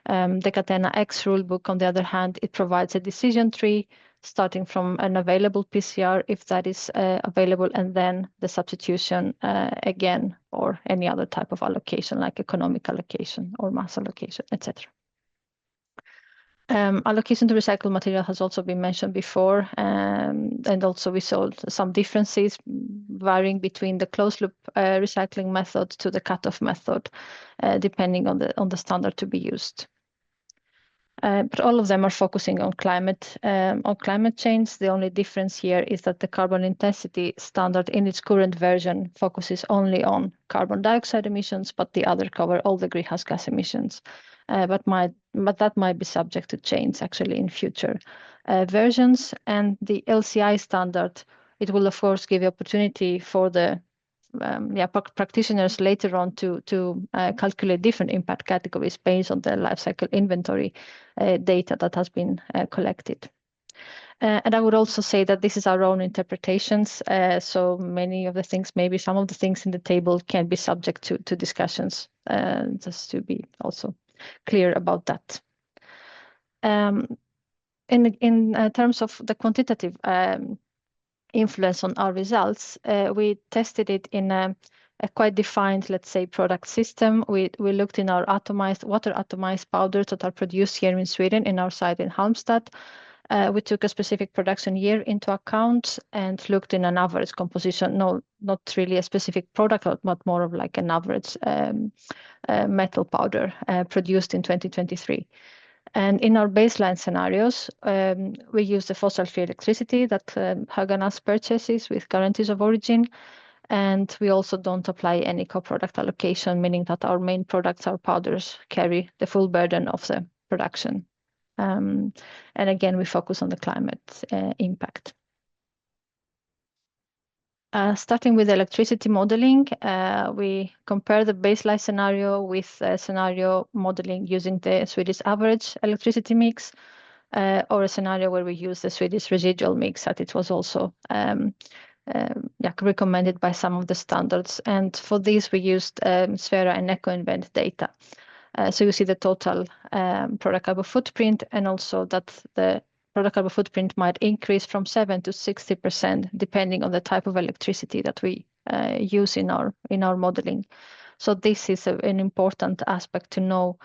The Catena X rulebook, on the other hand, it provides a decision tree starting from an available PCR, if that is available, and then the substitution again, or any other type of allocation, like economic allocation or mass allocation, etc. Allocation to recycled material has also been mentioned before, and also we saw some differences varying between the closed-loop recycling method to the cutoff method, depending on the standard to be used. But all of them are focusing on climate change. The only difference here is that the carbon intensity standard in its current version focuses only on carbon dioxide emissions, but the other cover all the greenhouse gas emissions. But that might be subject to change actually in future versions. And the LCI standard, it will of course give the opportunity for the practitioners later on to calculate different impact categories based on the life cycle inventory data that has been collected. And I would also say that this is our own interpretations. So many of the things, maybe some of the things in the table can be subject to discussions, just to be also clear about that. In terms of the quantitative influence on our results, we tested it in a quite defined, let's say, product system. We looked in our water atomized powders that are produced here in Sweden in our site in Halmstad. We took a specific production year into account and looked in an average composition, not really a specific product, but more of like an average metal powder produced in 2023. And in our baseline scenarios, we use the fossil-free electricity that Höganäs purchases with guarantees of origin. And we also don't apply any co-product allocation, meaning that our main products, our powders, carry the full burden of the production. And again, we focus on the climate impact. Starting with electricity modeling, we compare the baseline scenario with scenario modeling using the Swedish average electricity mix, or a scenario where we use the Swedish residual mix, that it was also recommended by some of the standards. And for this, we used Sfera and EcoInvent data. So you see the total product carbon footprint, and also that the product carbon footprint might increase from 7% to 60%, depending on the type of electricity that we use in our modeling. So this is an important aspect to know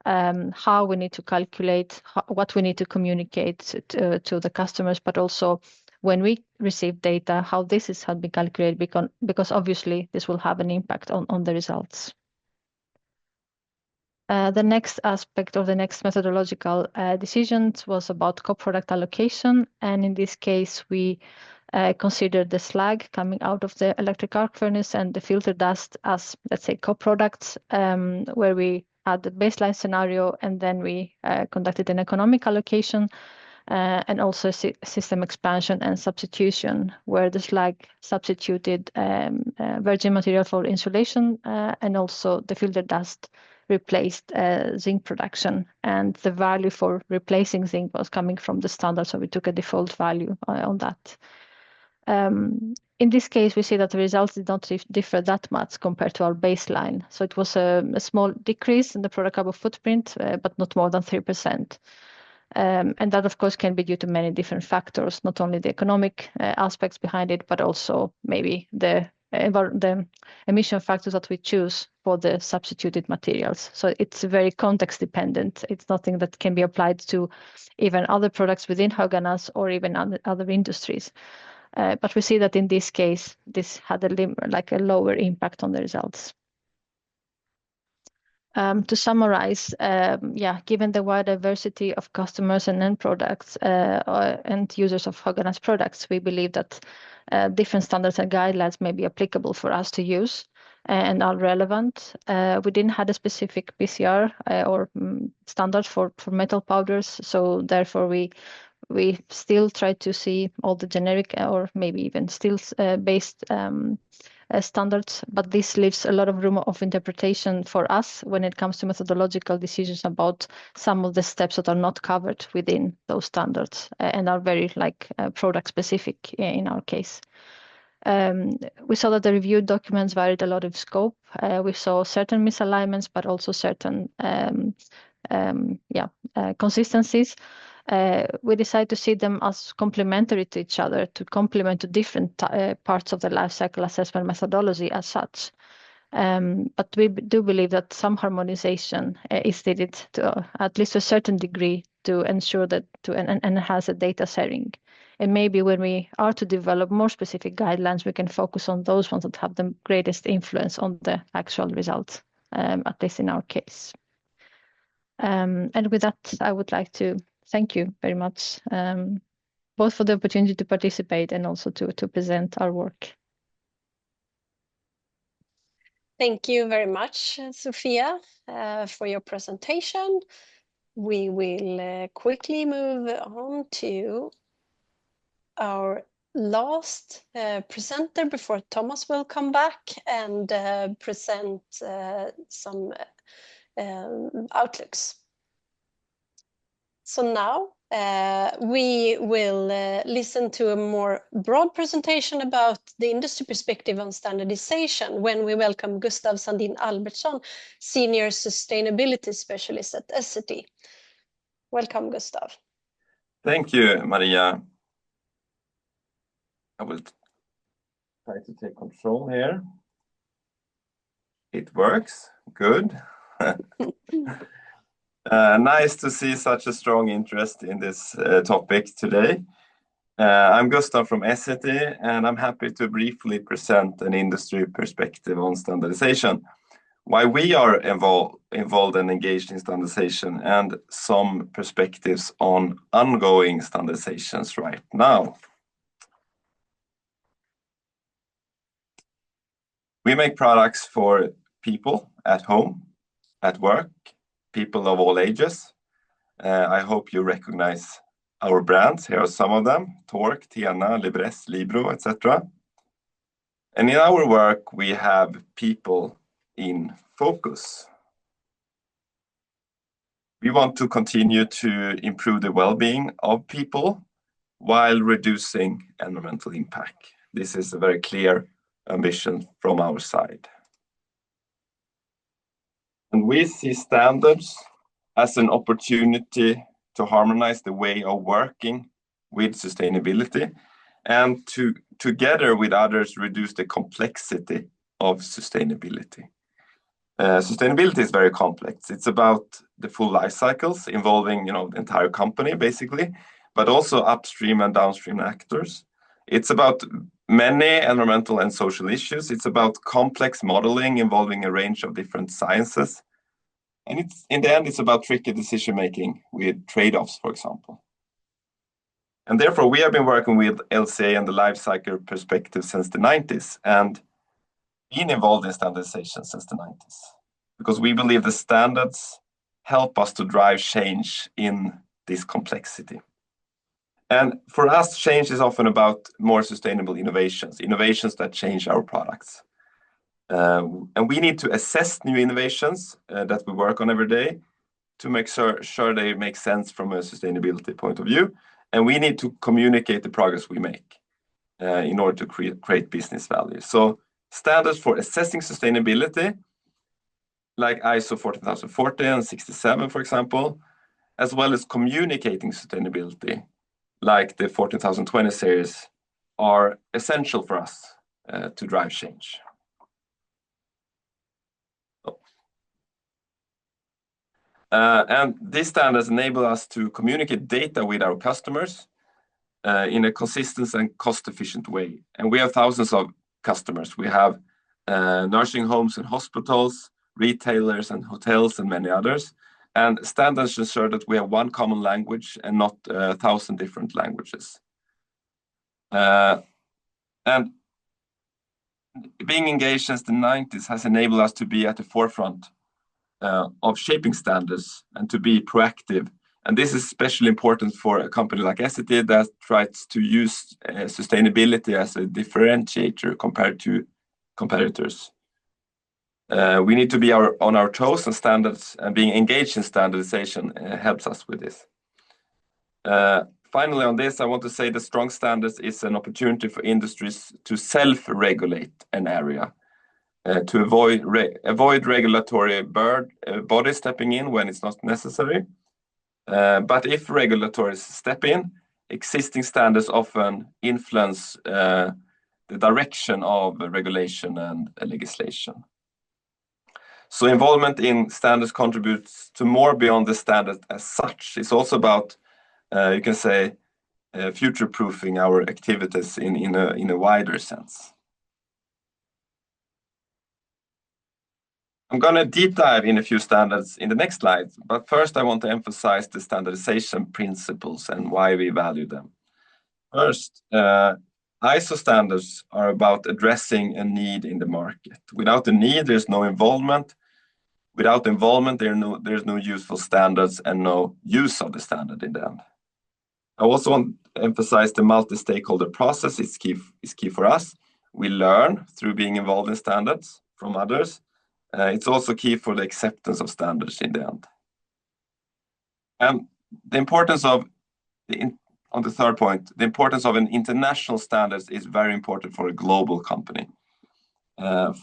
how we need to calculate, what we need to communicate to the customers, but also when we receive data, how this has been calculated, because obviously this will have an impact on the results. The next aspect of the next methodological decisions was about co-product allocation. And in this case, we considered the slag coming out of the electric arc furnace and the filter dust as, let's say, co-products, where we had the baseline scenario, and then we conducted an economic allocation and also system expansion and substitution, where the slag substituted virgin material for insulation, and also the filter dust replaced zinc production. And the value for replacing zinc was coming from the standard, so we took a default value on that. In this case, we see that the results did not differ that much compared to our baseline. So it was a small decrease in the product carbon footprint, but not more than 3%. And that, of course, can be due to many different factors, not only the economic aspects behind it, but also maybe the emission factors that we choose for the substituted materials. So it's very context dependent. It's nothing that can be applied to even other products within Höganäs or even other industries. But we see that in this case, this had a lower impact on the results. To summarize, given the wide diversity of customers and end products and users of Höganäs products, we believe that different standards and guidelines may be applicable for us to use and are relevant. We didn't have a specific PCR or standard for metal powders, so therefore we still try to see all the generic or maybe even steels based standards, but this leaves a lot of room of interpretation for us when it comes to methodological decisions about some of the steps that are not covered within those standards and are very product specific in our case. We saw that the reviewed documents varied a lot of scope. We saw certain misalignments, but also certain consistencies. We decided to see them as complementary to each other, to complement to different parts of the life cycle assessment methodology as such. But we do believe that some harmonization is needed to at least a certain degree to ensure that to enhance the data sharing. And maybe when we are to develop more specific guidelines, we can focus on those ones that have the greatest influence on the actual results, at least in our case. And with that, I would like to thank you very much, both for the opportunity to participate and also to present our work. Thank you very much, Sofia, for your presentation. We will quickly move on to our last presenter before Thomas will come back and present some outlooks. So now we will listen to a more broad presentation about the industry perspective on standardization when we welcome Gustav Sandin Albertsson, Senior Sustainability Specialist at Essity. Welcome, Gustav. Thank you, Maria. I will try to take control here. It works. Good. Nice to see such a strong interest in this topic today. I'm Gustav from Essity, and I'm happy to briefly present an industry perspective on standardization, why we are involved and engaged in standardization, and some perspectives on ongoing standardizations right now. We make products for people at home, at work, people of all ages. I hope you recognize our brands. Here are some of them: Tork, Tena, Libresse, Libro, etc. And in our work, we have people in focus. We want to continue to improve the well-being of people while reducing environmental impact. This is a very clear ambition from our side. And we see standards as an opportunity to harmonize the way of working with sustainability and to, together with others, reduce the complexity of sustainability. Sustainability is very complex. It's about the full life cycles involving, the entire company, basically, but also upstream and downstream actors. It's about many environmental and social issues. It's about complex modeling involving a range of different sciences. And in the end, it's about tricky decision-making with trade-offs, for example. And therefore, we have been working with LCA and the life cycle perspective since the 90s and been involved in standardization since the 90s. Because we believe the standards help us to drive change in this complexity. And for us, change is often about more sustainable innovations that change our products. And we need to assess new innovations that we work on every day to make sure they make sense from a sustainability point of view. And we need to communicate the progress we make in order to create business value. So standards for assessing sustainability, like ISO 14040 and 67, for example, as well as communicating sustainability, like the 14020 series, are essential for us to drive change. And these standards enable us to communicate data with our customers in a consistent and cost-efficient way. And we have thousands of customers. We have nursing homes and hospitals, retailers and hotels, and many others. And standards ensure that we have one common language and not 1,000 different languages. And being engaged since the 90s has enabled us to be at the forefront of shaping standards and to be proactive. And this is especially important for a company like Essity that tries to use sustainability as a differentiator compared to competitors. We need to be on our toes, and standards and being engaged in standardization helps us with this. Finally, on this, I want to say that strong standards is an opportunity for industries to self-regulate an area, to avoid regulatory bodies stepping in when it's not necessary. But if regulators step in, existing standards often influence the direction of regulation and legislation. So involvement in standards contributes to more beyond the standard as such. It's also about, you can say, future-proofing our activities in a wider sense. I'm going to deep dive in a few standards in the next slide, but first I want to emphasize the standardization principles and why we value them. First, ISO standards are about addressing a need in the market. Without a need, there's no involvement. Without involvement, there's no useful standards and no use of the standard in the end. I also want to emphasize the multi-stakeholder process is key for us. We learn through being involved in standards from others. It's also key for the acceptance of standards in the end. And the importance of, on the third point, the importance of an international standards is very important for a global company.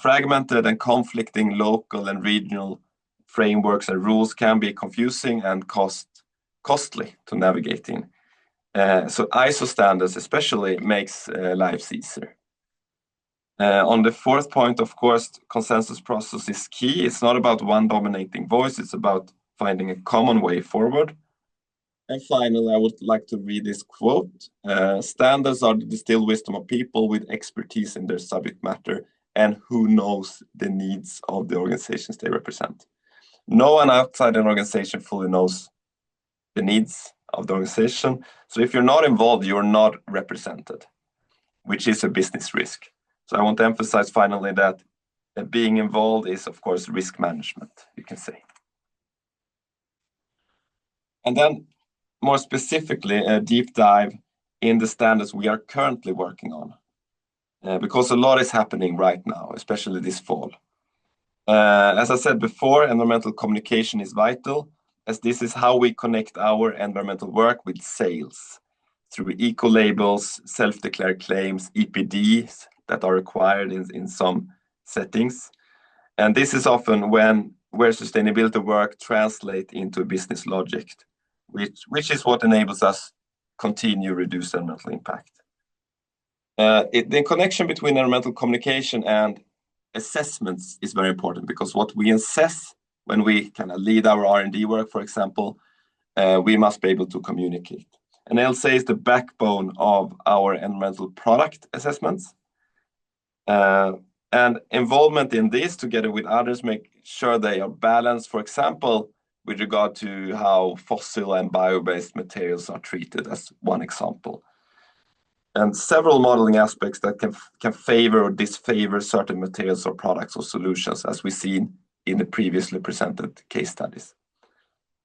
Fragmented and conflicting local and regional frameworks and rules can be confusing and costly to navigate in. So ISO standards especially makes lives easier. On the fourth point, of course, consensus process is key. It's not about one dominating voice. It's about finding a common way forward. And finally, I would like to read this quote. Standards are the distilled wisdom of people with expertise in their subject matter and who knows the needs of the organizations they represent. No one outside an organization fully knows the needs of the organization. So if you're not involved, you're not represented, which is a business risk. So I want to emphasize finally that being involved is, of course, risk management, you can say. And then more specifically, a deep dive in the standards we are currently working on, because a lot is happening right now, especially this fall. As I said before, environmental communication is vital, as this is how we connect our environmental work with sales through eco-labels, self-declared claims, EPDs that are required in some settings. And this is often where sustainability work translates into business logic, which is what enables us continue reduce environmental impact. The connection between environmental communication and assessments is very important, because what we assess when we kind of lead our R&D work, for example, we must be able to communicate. And LCA is the backbone of our environmental product assessments. And involvement in this together with others make sure they are balanced, for example, with regard to how fossil and bio-based materials are treated as one example. And several modeling aspects that can favor or disfavor certain materials or products or solutions, as we've seen in the previously presented case studies.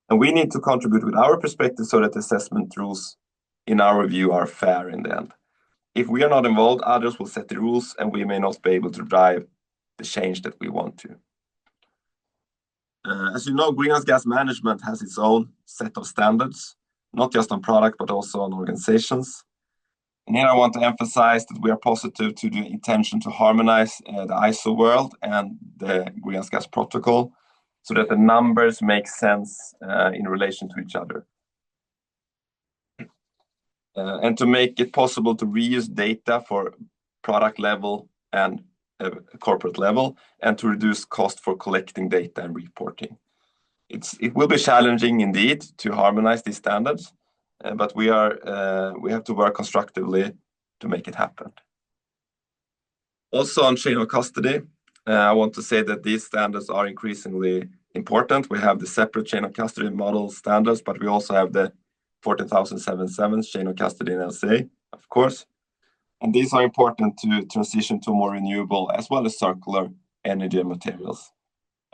And we need to contribute with our perspective so that assessment rules, in our view, are fair in the end. If we are not involved, others will set the rules and we may not be able to drive the change that we want to. As you know, greenhouse gas management has its own set of standards, not just on product, but also on organizations. And here I want to emphasize that we are positive to the intention to harmonize the ISO world and the greenhouse gas protocol so that the numbers make sense in relation to each other. And to make it possible to reuse data for product level and corporate level, and to reduce cost for collecting data and reporting. It will be challenging indeed to harmonize these standards, but we have to work constructively to make it happen. Also on chain of custody, I want to say that these standards are increasingly important. We have the separate chain of custody model standards, but we also have the 14077 chain of custody in LCA, of course. And these are important to transition to more renewable as well as circular energy and materials.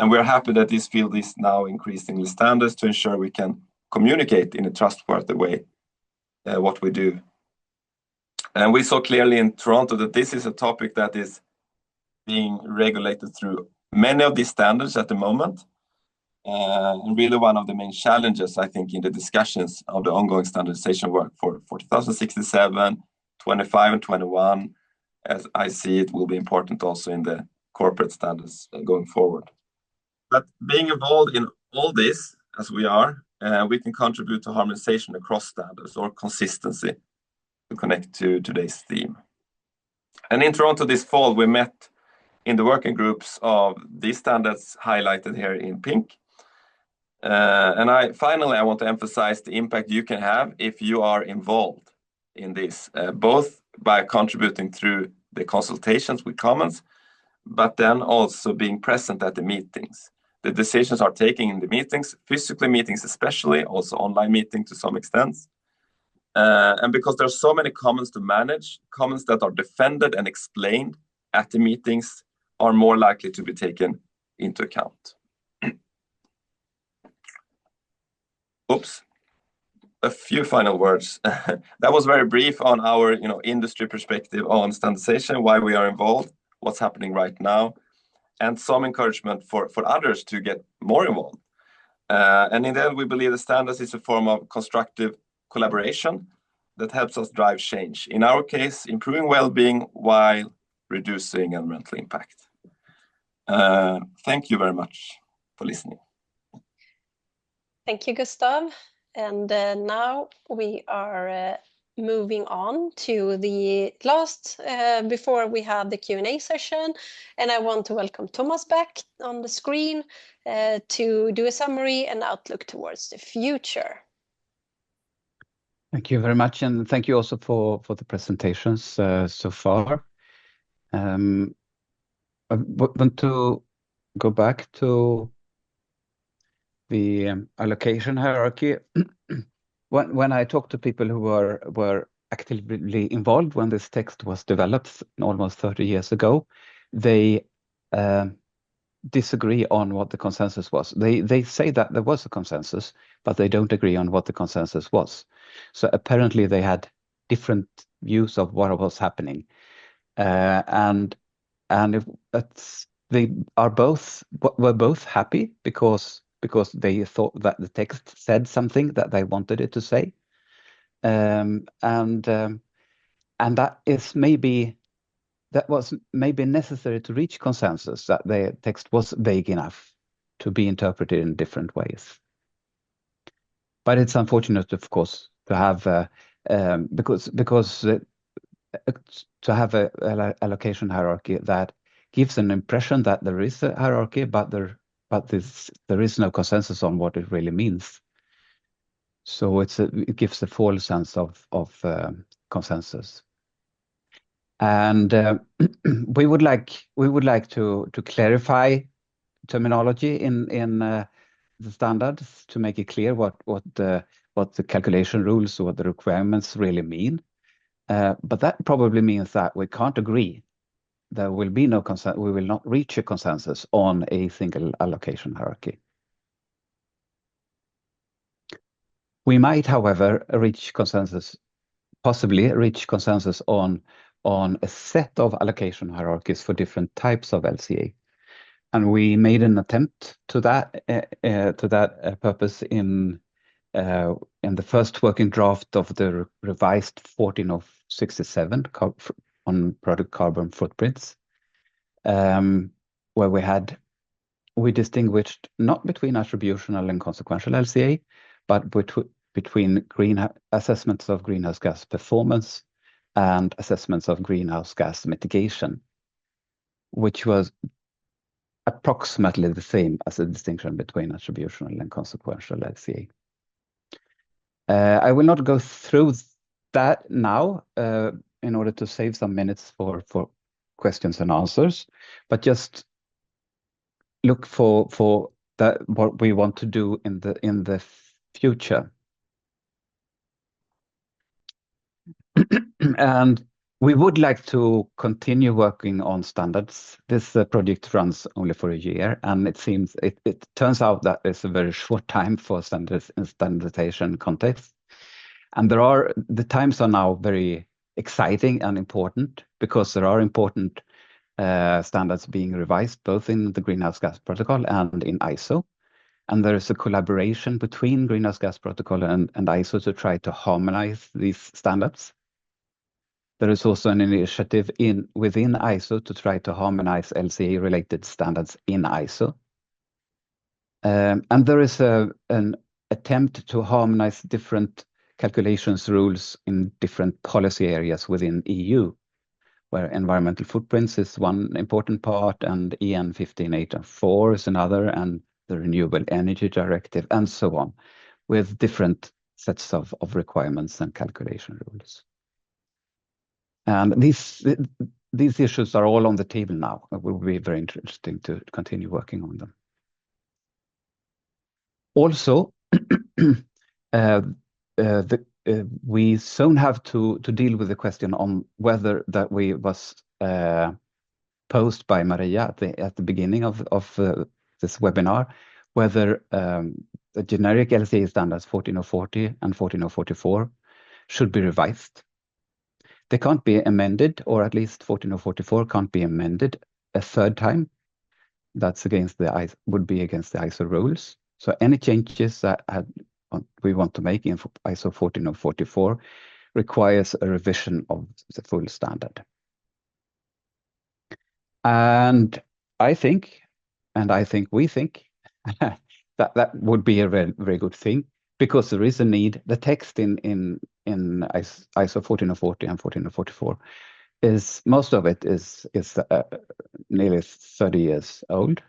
And we're happy that this field is now increasingly standards to ensure we can communicate in a trustworthy way what we do. And we saw clearly in Toronto that this is a topic that is being regulated through many of these standards at the moment. And really one of the main challenges, I think, in the discussions of the ongoing standardization work for 4067, 25 and 21, as I see it, will be important also in the corporate standards going forward. But being involved in all this, as we are, we can contribute to harmonization across standards or consistency to connect to today's theme. And in Toronto this fall, we met in the working groups of these standards highlighted here in pink. And finally, I want to emphasize the impact you can have if you are involved in this, both by contributing through the consultations with comments, but then also being present at the meetings. The decisions are taken in the meetings, physically meetings especially, also online meetings to some extent. And because there are so many comments to manage, comments that are defended and explained at the meetings are more likely to be taken into account. Oops. A few final words. That was very brief on our industry perspective on standardization, why we are involved, what's happening right now, and some encouragement for others to get more involved. And in the end, we believe the standards is a form of constructive collaboration that helps us drive change. In our case, improving well-being while reducing environmental impact. Thank you very much for listening. Thank you, Gustav. And now we are moving on to the last, before we have the Q&A session. And I want to welcome Thomas back on the screen to do a summary and outlook towards the future. Thank you very much. And thank you also for the presentations so far. I want to go back to the allocation hierarchy. When I talk to people who were actively involved when this text was developed almost 30 years ago, they disagree on what the consensus was. They say that there was a consensus, but they don't agree on what the consensus was. So apparently they had different views of what was happening, and they were both happy because they thought that the text said something that they wanted it to say, and that was maybe necessary to reach consensus, that the text was vague enough to be interpreted in different ways. But it's unfortunate, of course, to have to have a allocation hierarchy that gives an impression that there is a hierarchy, but there is no consensus on what it really means. So it gives a false sense of consensus. And we would like to clarify terminology in the standards to make it clear what the calculation rules or what the requirements really mean. But that probably means that we can't agree. There will be no consent. We will not reach a consensus on a single allocation hierarchy. We might, however, possibly reach consensus on a set of allocation hierarchies for different types of LCA. And we made an attempt to that purpose in the first working draft of the revised 14067 on product carbon footprints, where we distinguished not between attributional and consequential LCA, but between assessments of greenhouse gas performance and assessments of greenhouse gas mitigation, which was approximately the same as the distinction between attributional and consequential LCA. I will not go through that now in order to save some minutes for questions and answers, but just look for that what we want to do in the future. And we would like to continue working on standards. This project runs only for a year, and it turns out that it's a very short time for standardization context. And the times are now very exciting and important because there are important standards being revised both in the Greenhouse Gas Protocol and in ISO. And there is a collaboration between Greenhouse Gas Protocol and ISO to try to harmonize these standards. There is also an initiative within ISO to try to harmonize LCA-related standards in ISO. And there is an attempt to harmonize different calculations rules in different policy areas within EU, where environmental footprints is one important part, and EN 15804 is another, and the Renewable Energy Directive, and so on, with different sets of requirements and calculation rules. And these issues are all on the table now. It will be very interesting to continue working on them. Also, we soon have to deal with the question on whether that was posed by Maria at the beginning of this webinar, whether the generic LCA standards 14040 and 14044 should be revised. They can't be amended, or at least 14044 can't be amended a third time. That's would be against the ISO rules. So any changes that we want to make in ISO 14044 requires a revision of the full standard. And I think we think that would be a very, very good thing, because there is a need. The text in ISO 14040 and 14044 most of it is nearly 30 years old,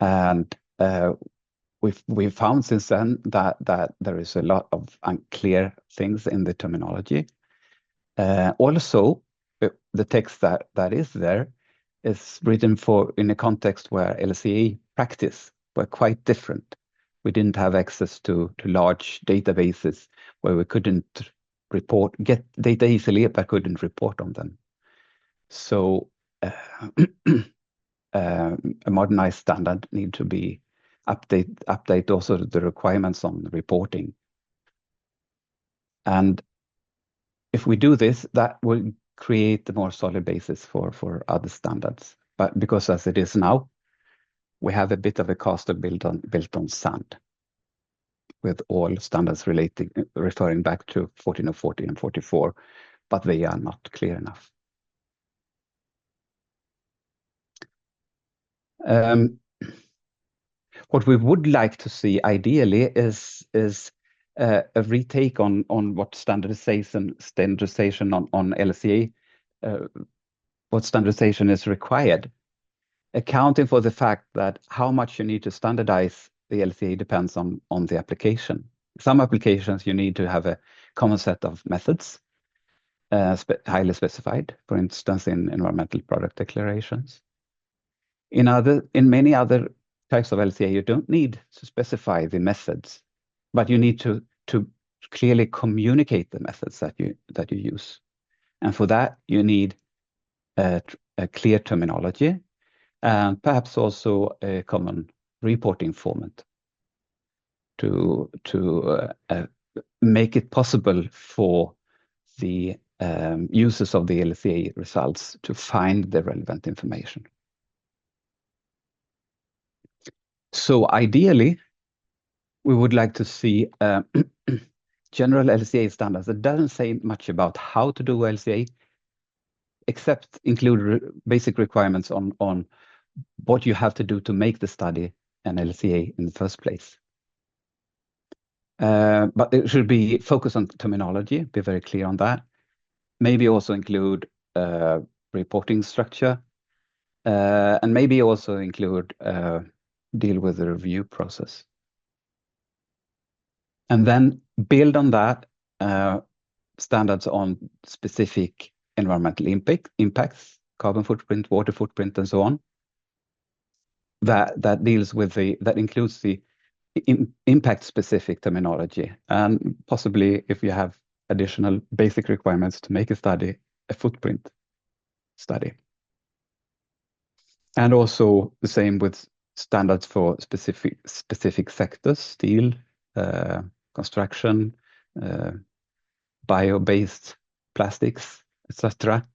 and we've found since then that there is a lot of unclear things in the terminology. Also, the text that is there is written in a context where LCA practice were quite different. We didn't have access to large databases where we couldn't get data easily, but couldn't report on them. So a modernized standard need to be update also the requirements on the reporting. And if we do this, that will create a more solid basis for other standards. But because as it is now, we have a bit of a castle built on sand, with all standards referring back to 14040 and 44, but they are not clear enough. What we would like to see ideally is a retake on what standardization on LCA, what standardization is required, accounting for the fact that how much you need to standardize the LCA depends on the application. Some applications you need to have a common set of methods, highly specified, for instance, in environmental product declarations. In many other types of LCA, you don't need to specify the methods, but you need to clearly communicate the methods that you use. And for that, you need a clear terminology and perhaps also a common reporting format to make it possible for the users of the LCA results to find the relevant information. So ideally, we would like to see general LCA standards that doesn't say much about how to do LCA, except include basic requirements on what you have to do to make the study an LCA in the first place. But it should be focused on terminology, be very clear on that. Maybe also include reporting structure, and maybe also include deal with the review process. And then build on that standards on specific environmental impacts, carbon footprint, water footprint, and so on. That deals with that includes the impact-specific terminology, and possibly if you have additional basic requirements to make a study, a footprint study. And also the same with standards for specific sectors, steel, construction, bio-based plastics, etc.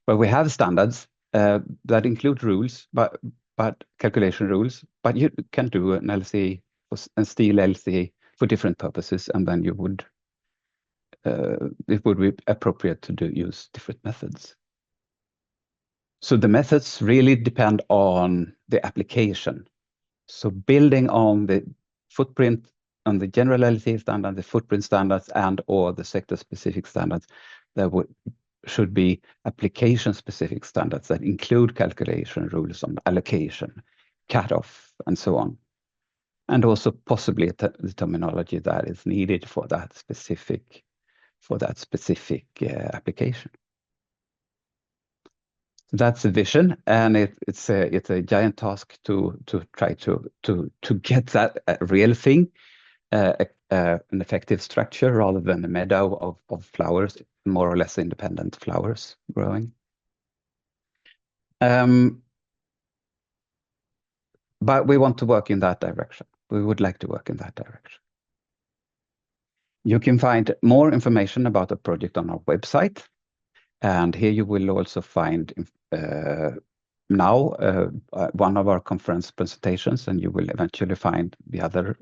Where we have standards that include rules, but calculation rules, but you can do an LCA and steel LCA for different purposes, and then you would it would be appropriate to use different methods. So the methods really depend on the application. So building on the footprint, on the general LCA standard, the footprint standards, and or the sector-specific standards, there should be application-specific standards that include calculation rules on application, cutoff, and so on. And also possibly the terminology that is needed for that specific application. That's the vision, and it's a giant task to try to get that real thing, an effective structure rather than a meadow of flowers, more or less independent flowers growing. But we want to work in that direction. We would like to work in that direction. You can find more information about the project on our website. And here you will also find now one of our conference presentations, and you will eventually find the other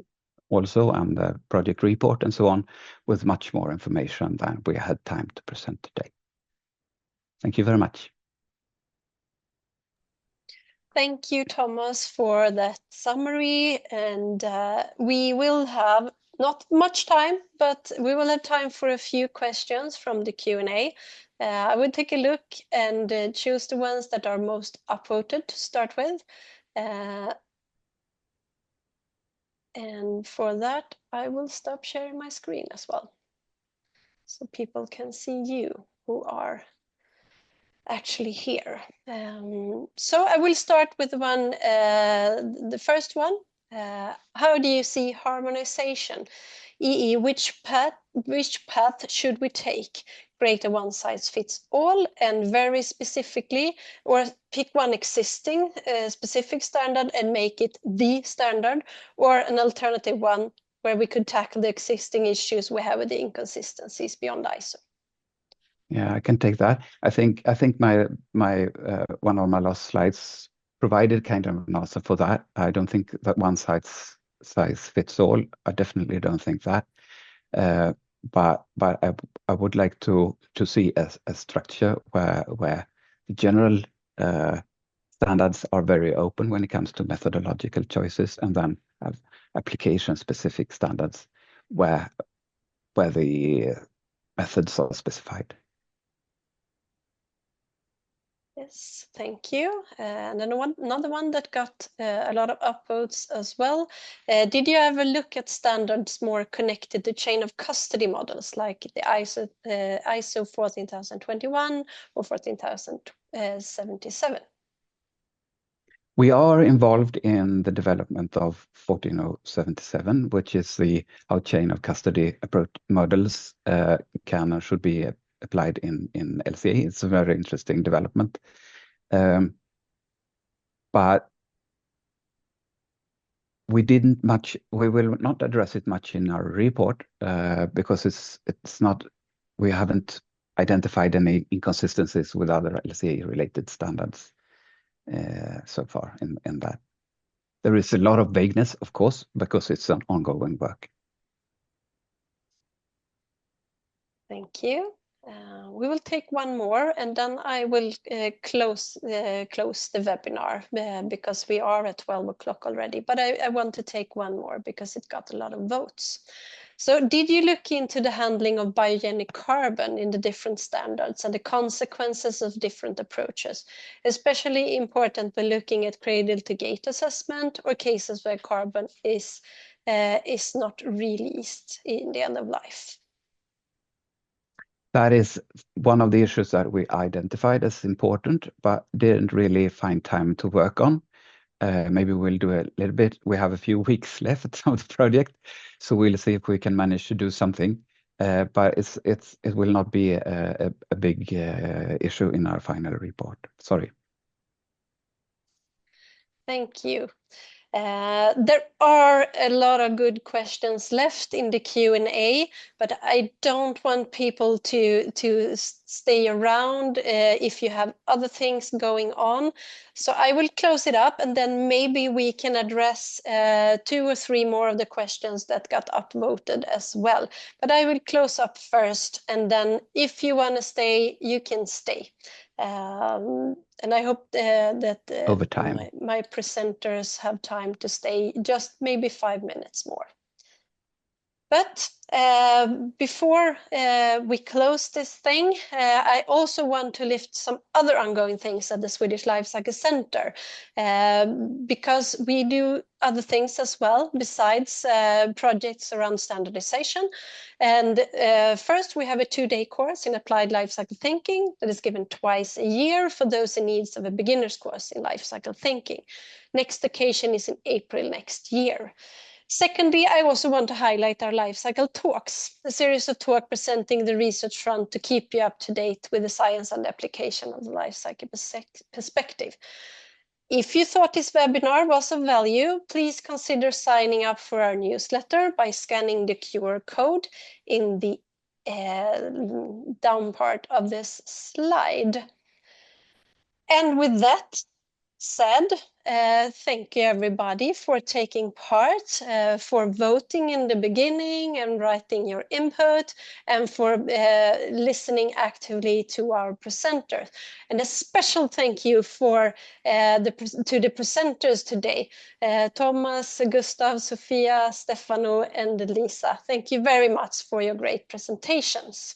also, and the project report and so on, with much more information than we had time to present today. Thank you very much. Thank you, Thomas, for that summary. And we will have not much time, but we will have time for a few questions from the Q&A. I will take a look and choose the ones that are most upvoted to start with. And for that, I will stop sharing my screen as well, so people can see you who are actually here. So I will start with the first one. How do you see harmonization? E.e., which path should we take? Create a one-size-fits-all, and very specifically, or pick one existing specific standard and make it the standard, or an alternative one where we could tackle the existing issues we have with the inconsistencies beyond ISO. Yeah, I can take that. I think my one of my last slides provided kind of an answer for that. I don't think that one size fits all. I definitely don't think that. But I would like to see a structure where the general standards are very open when it comes to methodological choices, and then have application-specific standards where the methods are specified. Yes, thank you. And then another one that got a lot of upvotes as well. Did you ever look at standards more connected to chain of custody models like the ISO 14021 or 14077? We are involved in the development of 14077, which is how chain of custody approach models can or should be applied in LCA. It's a very interesting development. But we will not address it much in our report because it's not, we haven't identified any inconsistencies with other LCA related standards so far in that. There is a lot of vagueness, of course, because it's an ongoing work. Thank you. We will take one more and then I will close the webinar because we are at 12 o'clock already. But I want to take one more because it got a lot of votes. So did you look into the handling of biogenic carbon in the different standards and the consequences of different approaches, especially important when looking at cradle to gate assessment or cases where carbon is not released in the end of life? That is one of the issues that we identified as important, but didn't really find time to work on. Maybe we'll do a little bit. We have a few weeks left of the project, so we'll see if we can manage to do something. But it will not be a big issue in our final report. Sorry. Thank you. There are a lot of good questions left in the Q&A, but I don't want people to stay around if you have other things going on. So I will close it up and then maybe we can address 2 or 3 more of the questions that got upvoted as well. But I will close up first and then if you want to stay, you can stay. And I hope that Over time. my presenters have time to stay just maybe 5 minutes more. But before we close this thing, I also want to lift some other ongoing things at the Swedish Life Cycle Center because we do other things as well besides projects around standardization. And first we have a 2-day course in applied life cycle thinking that is given twice a year for those in need of a beginner's course in life cycle thinking. Next occasion is in April next year. Secondly, I also want to highlight our life cycle talks, a series of talks presenting the research front to keep you up to date with the science and application of the life cycle perspective. If you thought this webinar was of value, please consider signing up for our newsletter by scanning the QR code in the down part of this slide. And with that said, thank you everybody for taking part, for voting in the beginning and writing your input, and for listening actively to our presenters. And a special thank you to the presenters today, Thomas, Gustav, Sofia, Stefano, and Lisa. Thank you very much for your great presentations.